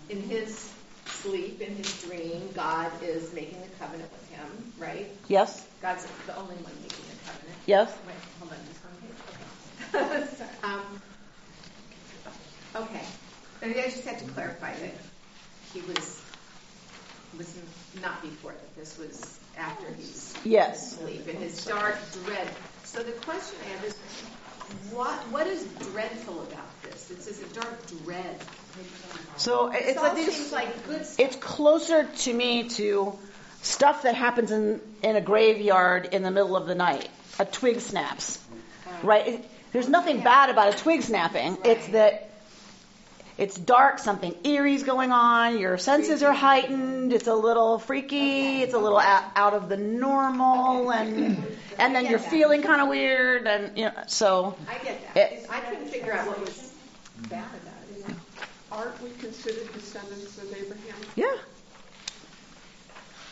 in his sleep, in his dream, God is making the covenant with him, right? Yes. God's the only one making the covenant. Yes. Wait, hold on, just one page. Okay. Okay. And I just had to clarify that he was not before that. This was after he's asleep in his dark dread. So the question I have is, what is dreadful about this? It says a dark dread. So it's all like these, seems like good stuff. it's closer to me to stuff that happens in a graveyard in the middle of the night. A twig snaps, right? There's nothing bad about a twig snapping. Right. It's that it's dark, something eerie's going on, your senses are heightened, it's a little freaky, it's a little out of the normal, and then you're feeling kind of weird, and so. I get that. I couldn't figure out what was bad about it. Aren't we considered descendants of Abraham? Yeah.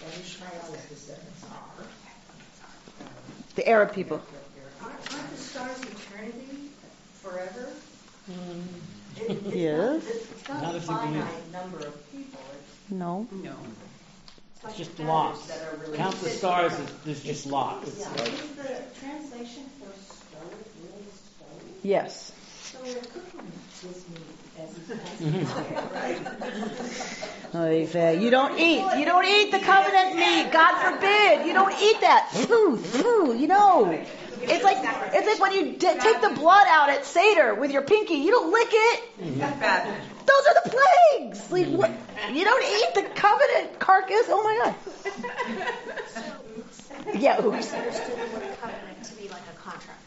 Ishmael's descendants are. The Arab people. Aren't the stars eternity forever? Yes. It's not a finite number of people. No. It's just lots. Count the stars, there's just lots. Is the translation for stove really stove? Yes. So we're cooking this meat as it's right. You don't eat the covenant meat. God forbid. You don't eat that. It's like when you take the blood out at Seder with your pinky. You don't lick it. Those are the plagues. Like what? You don't eat the covenant carcass. Oh my God. Yeah. Oops. Understood the word covenant to be like a contract.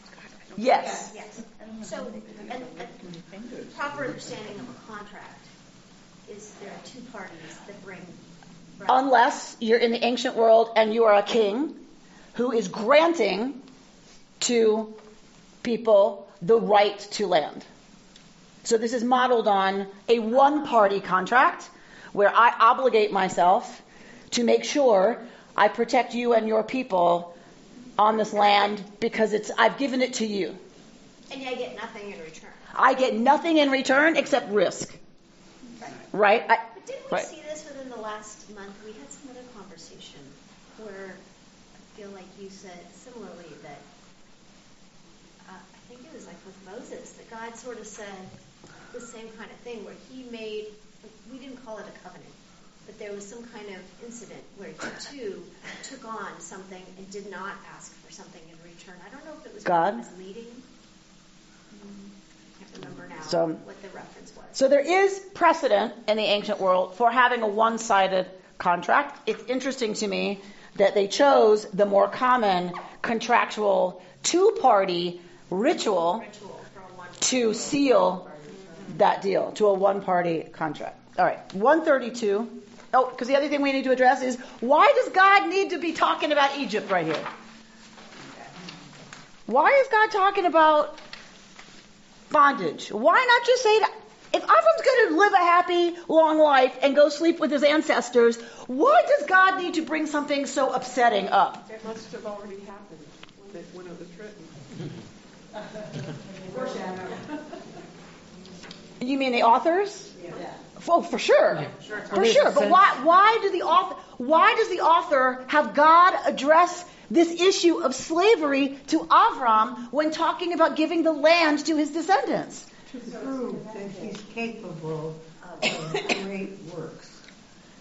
Yes. Yes. So, a proper understanding of a contract is there are two parties that bring. Unless you're in the ancient world and you are a king who is granting to people the right to land. So this is modeled on a one-party contract where I obligate myself to make sure I protect you and your people on this land because I've given it to you. And I get nothing in return. I get nothing in return except risk. Right? But didn't we see this within the last month? We had some other conversation where I feel like you said similarly that I think it was like with Moses, that God sort of said the same kind of thing where he made, we didn't call it a covenant, but there was some kind of incident where you two took on something and did not ask for something in return. I don't know if it was God misleading. I can't remember now what the reference was. So there is precedent in the ancient world for having a one-sided contract. It's interesting to me that they chose the more common contractual two-party ritual to seal that deal, to a one-party contract. All right, 132. Oh, because the other thing we need to address is, why does God need to be talking about Egypt right here? Why is God talking about bondage? Why not just say that? If Avram's going to live a happy, long life and go sleep with his ancestors, why does God need to bring something so upsetting up? It must have already happened when it was written. You mean the authors? Yeah. Oh, for sure. For sure. But why does the author have God address this issue of slavery to Avram when talking about giving the land to his descendants? To prove that he's capable of great works.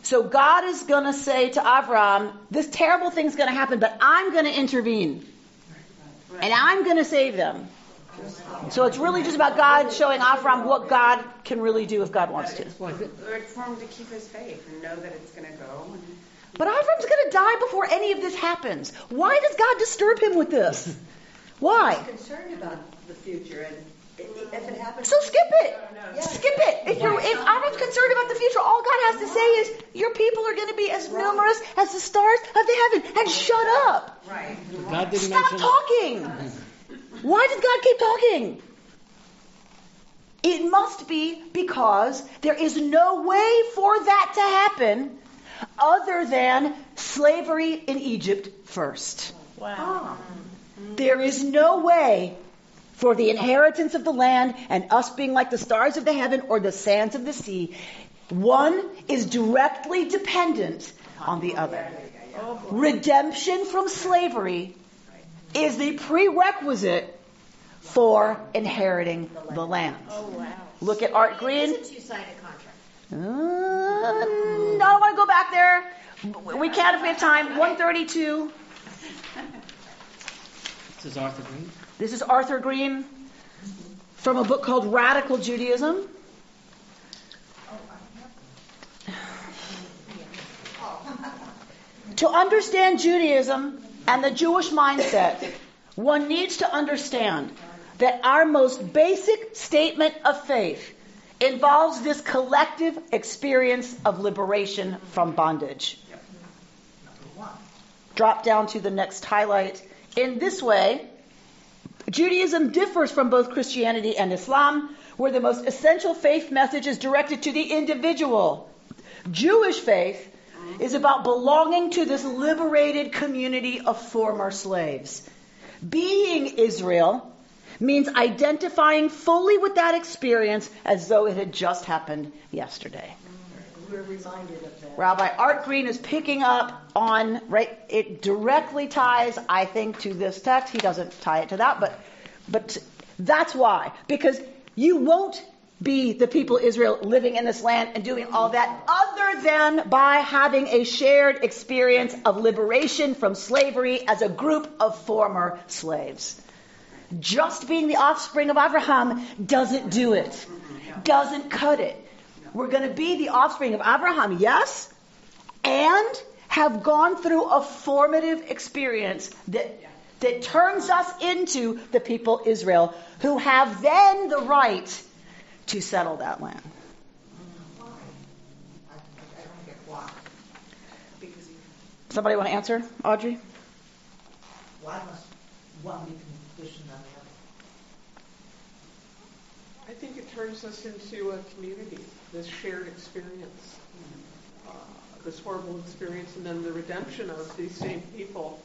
So God is going to say to Avram, this terrible thing's going to happen, but I'm going to intervene. And I'm going to save them. So it's really just about God showing Avram what God can really do if God wants to. It's for him to keep his faith and know that it's going to go. But Avram's going to die before any of this happens. Why does God disturb him with this? Why? He's concerned about the future, and if it happens... So skip it. Yeah. Skip it. If Avram's concerned about the future, all God has to say is, your people are going to be as numerous as the stars of the heaven. And shut up. Right. God didn't Stop talking. Why does God keep talking? It must be because there is no way for that to happen other than slavery in Egypt first. Wow. There is no way for the inheritance of the land and us being like the stars of the heaven or the sands of the sea. One is directly dependent on the other. Redemption from slavery is the prerequisite for inheriting the land. Oh, wow. Look at Art Green. Isn't you signed a contract? I don't want to go back there. We can if we have time. 132. This is Arthur Green. This is Arthur Green from a book called Radical Judaism. To understand Judaism and the Jewish mindset, one needs to understand that our most basic statement of faith involves this collective experience of liberation from bondage. Drop down to the next highlight. In this way, Judaism differs from both Christianity and Islam, where the most essential faith message is directed to the individual. Jewish faith is about belonging to this liberated community of former slaves. Being Israel means identifying fully with that experience as though it had just happened yesterday. We're reminded of that. Rabbi Art Green is picking up on, right, it directly ties, I think, to this text. He doesn't tie it to that, but that's why. Because you won't be the people of Israel living in this land and doing all that other than by having a shared experience of liberation from slavery as a group of former slaves. Just being the offspring of Abraham doesn't do it. Doesn't cut it. We're going to be the offspring of Abraham, yes, and have gone through a formative experience that turns us into the people Israel, who have then the right to settle that land. Somebody want to answer, Audrey? Why must one be conditioned on the other? I think it turns us into a community, this shared experience, this horrible experience, and then the redemption of these same people.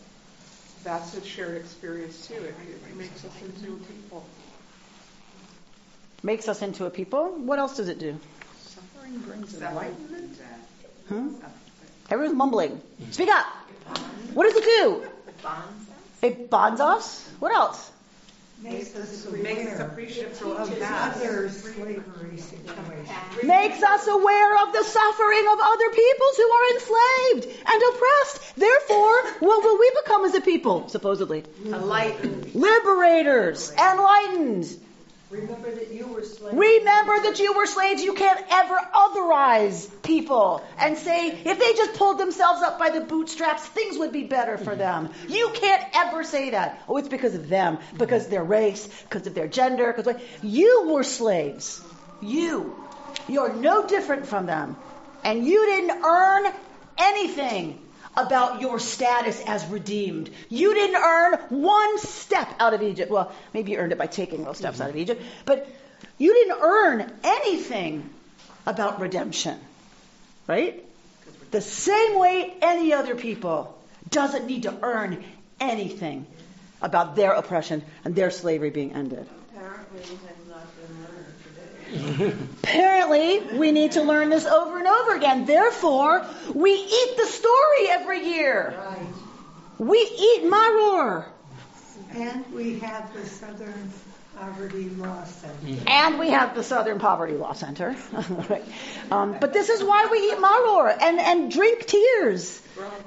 That's a shared experience too. It makes us into a people. Makes us into a people? What else does it do? Suffering brings enlightenment. Everyone's mumbling. Speak up. What does it do? It bonds us. What else? Makes us appreciative of that. Makes us aware of the suffering of other peoples who are enslaved and oppressed. Therefore, what will we become as a people, supposedly? Enlightened. Liberators. Enlightened. Remember that you were slaves. Remember that you were slaves. You can't ever otherize people and say, if they just pulled themselves up by the bootstraps, things would be better for them. You can't ever say that. Oh, it's because of them, because of their race, because of their gender. You were slaves. You're no different from them. And you didn't earn anything about your status as redeemed. You didn't earn one step out of Egypt. Well, maybe you earned it by taking those steps out of Egypt, but you didn't earn anything about redemption, right? The same way any other people doesn't need to earn anything about their oppression and their slavery being ended. Apparently, it has not been learned today. Apparently, we need to learn this over and over again. Therefore, we eat the story every year. Right. We eat maror. And we have the Southern Poverty Law Center. And we have the Southern Poverty Law Center. Right. But this is why we eat maror and drink tears.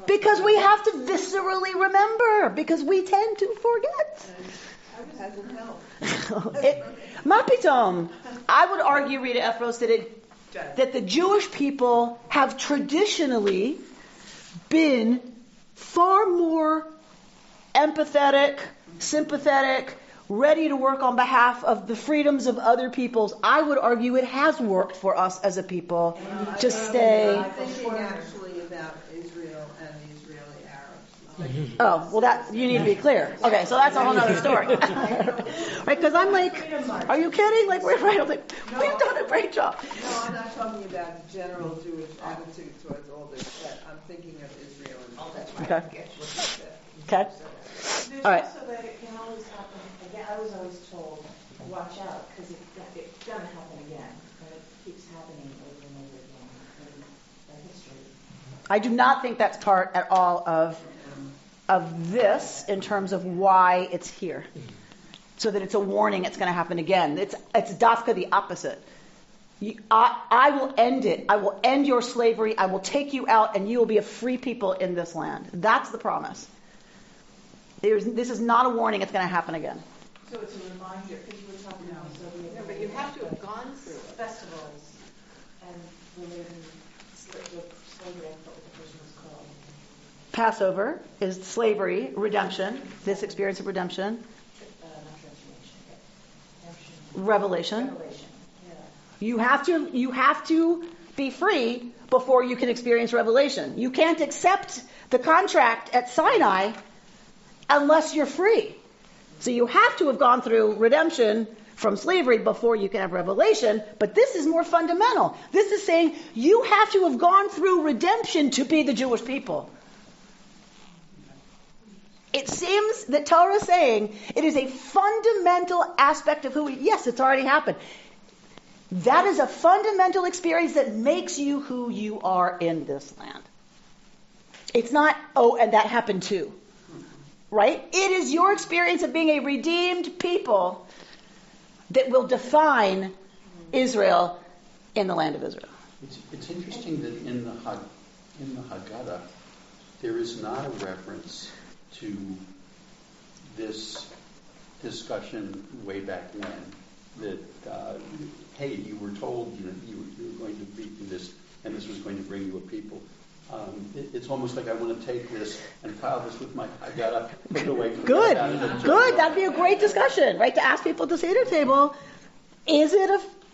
Because we have to viscerally remember. Because we tend to forget. Hasn't helped. Mapitom. I would argue, Rita Efros, that the Jewish people have traditionally been far more empathetic, sympathetic, ready to work on behalf of the freedoms of other peoples. I would argue it has worked for us as a people to stay. I'm thinking actually about Israel and the Israeli Arabs. Oh, well, that you need to be clear. Okay, so that's a whole other story. Right? Because I'm like, are you kidding? Like, we're right. I'm like, we've done a great job. No, I'm not talking about the general Jewish attitude towards all this, but I'm thinking of Israel. That's right. Okay. There's All right. also that it can always happen again. I was always told, watch out, because it's going to happen again. And it keeps happening over and over again in history. I do not think that's part at all of this in terms of why it's here. So that it's a warning it's going to happen again. It's dafka the opposite. I will end it. I will end your slavery. I will take you out and you will be a free people in this land. That's the promise. This is not a warning it's going to happen again. So it's a reminder, because you were talking about Soviet. No, but you have to have gone through it. Festivals and related slavery, I forgot what the person was called. Passover is slavery, redemption, this experience of redemption. Not transformation. Revelation. Revelation. Yeah. You have to be free before you can experience revelation. You can't accept the contract at Sinai unless you're free. So you have to have gone through redemption from slavery before you can have revelation, but this is more fundamental. This is saying you have to have gone through redemption to be the Jewish people. It seems that Torah is saying it is a fundamental aspect of who we... Yes, it's already happened. That is a fundamental experience that makes you who you are in this land. It's not, oh, and that happened too. Right? It is your experience of being a redeemed people that will define Israel in the land of Israel. It's interesting that in the Haggadah, there is not a reference to this discussion way back when that, hey, you were told you were going to be this, and this was going to bring you a people. It's almost like I want to take this and file this with my Haggadah, put it away. Good. That'd be a great discussion, right? To ask people at the Seder table,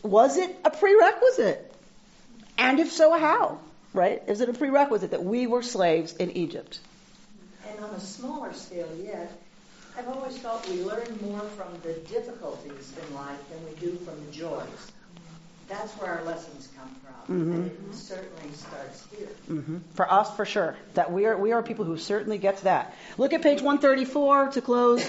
was it a prerequisite? And if so, how? Right? Is it a prerequisite that we were slaves in Egypt? And on a smaller scale yet, I've always felt we learn more from the difficulties in life than we do from the joys. That's where our lessons come from. Mm-hmm. And it certainly starts here. Mm-hmm. For us, for sure. That we are people who certainly gets that. Look at page 134 to close.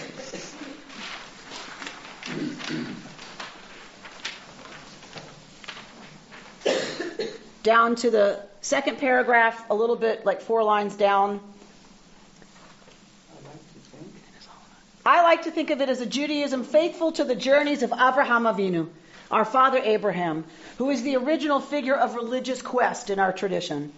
Down to the second paragraph, a little bit like 4 lines down. I like to think of it as a Judaism faithful to the journeys of Abraham Avinu, our father Abraham, who is the original figure of religious quest in our tradition.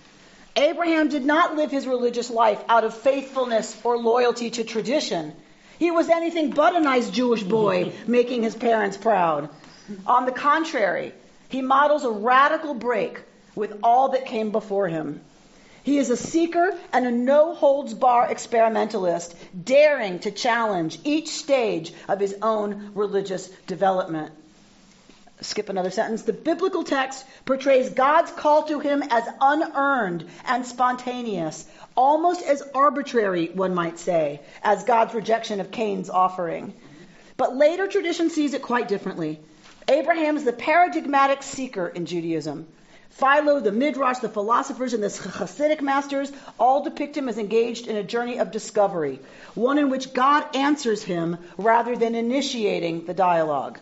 Abraham did not live his religious life out of faithfulness or loyalty to tradition. he was anything but a nice Jewish boy making his parents proud. On the contrary, he models a radical break with all that came before him. He is a seeker and a no-holds-bar experimentalist, daring to challenge each stage of his own religious development. Skip another sentence. The biblical text portrays God's call to him as unearned and spontaneous, almost as arbitrary, one might say, as God's rejection of Cain's offering. But later tradition sees it quite differently. Abraham is the paradigmatic seeker in Judaism. Philo, the Midrash, the philosophers, and the Hasidic masters all depict him as engaged in a journey of discovery, one in which God answers him rather than initiating the dialogue.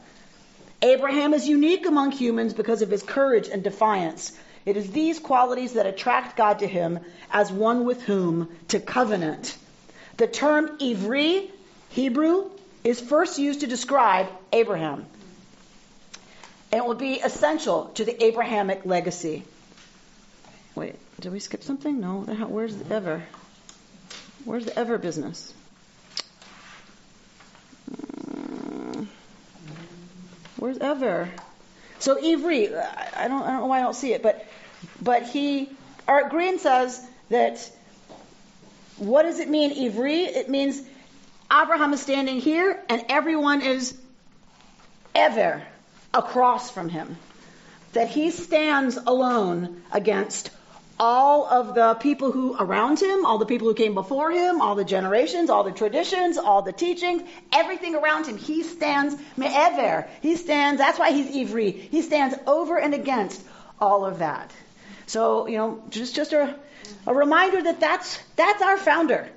Abraham is unique among humans because of his courage and defiance. It is these qualities that attract God to him as one with whom to covenant. The term Ivri, Hebrew, is first used to describe Abraham. And it will be essential to the Abrahamic legacy. Wait, did we skip something? No. Where's the ever? Where's the ever business? Where's ever? So Ivri, I don't know why I don't see it, but Art Green says that, what does it mean, Ivri? It means Abraham is standing here and everyone is ever across from him. That he stands alone against all of the people who around him, all the people who came before him, all the generations, all the traditions, all the teachings, everything around him. He stands me'ever. He stands, that's why he's Ivri. He stands over and against all of that. So, just a reminder that that's our founder.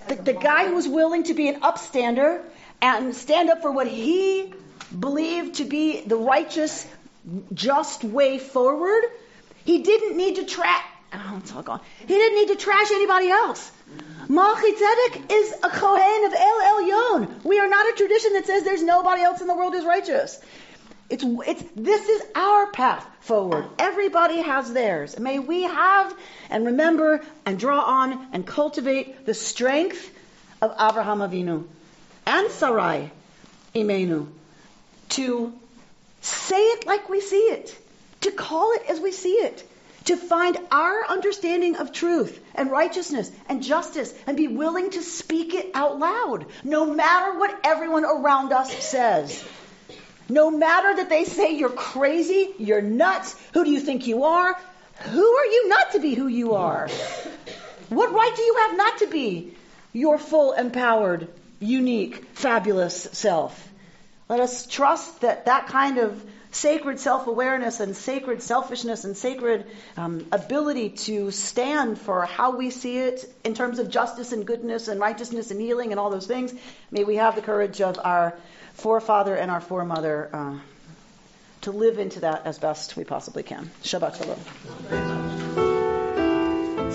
The guy who was willing to be an upstander and stand up for what he believed to be the righteous, just way forward. He didn't need to He didn't need to trash anybody else. Malchi Tzedek is a Kohen of El Elyon. We are not a tradition that says there's nobody else in the world who's righteous. This is our path forward. Everybody has theirs. May we have and remember and draw on and cultivate the strength of Avraham Avinu and Sarai Imenu to say it like we see it, to call it as we see it, to find our understanding of truth and righteousness and justice and be willing to speak it out loud, no matter what everyone around us says. No matter that they say you're crazy, you're nuts, who do you think you are? Who are you not to be who you are? What right do you have not to be your full, empowered, unique, fabulous self? Let us trust that kind of sacred self-awareness and sacred selfishness and sacred ability to stand for how we see it in terms of justice and goodness and righteousness and healing and all those things. May we have the courage of our forefather and our foremother to live into that as best we possibly can. Shabbat Shalom.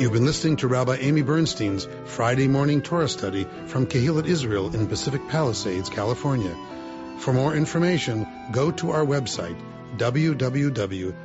You've been listening to Rabbi Amy Bernstein's Friday morning Torah study from Kehillat Israel in Pacific Palisades, California. For more information, go to our website, www.ourki.org.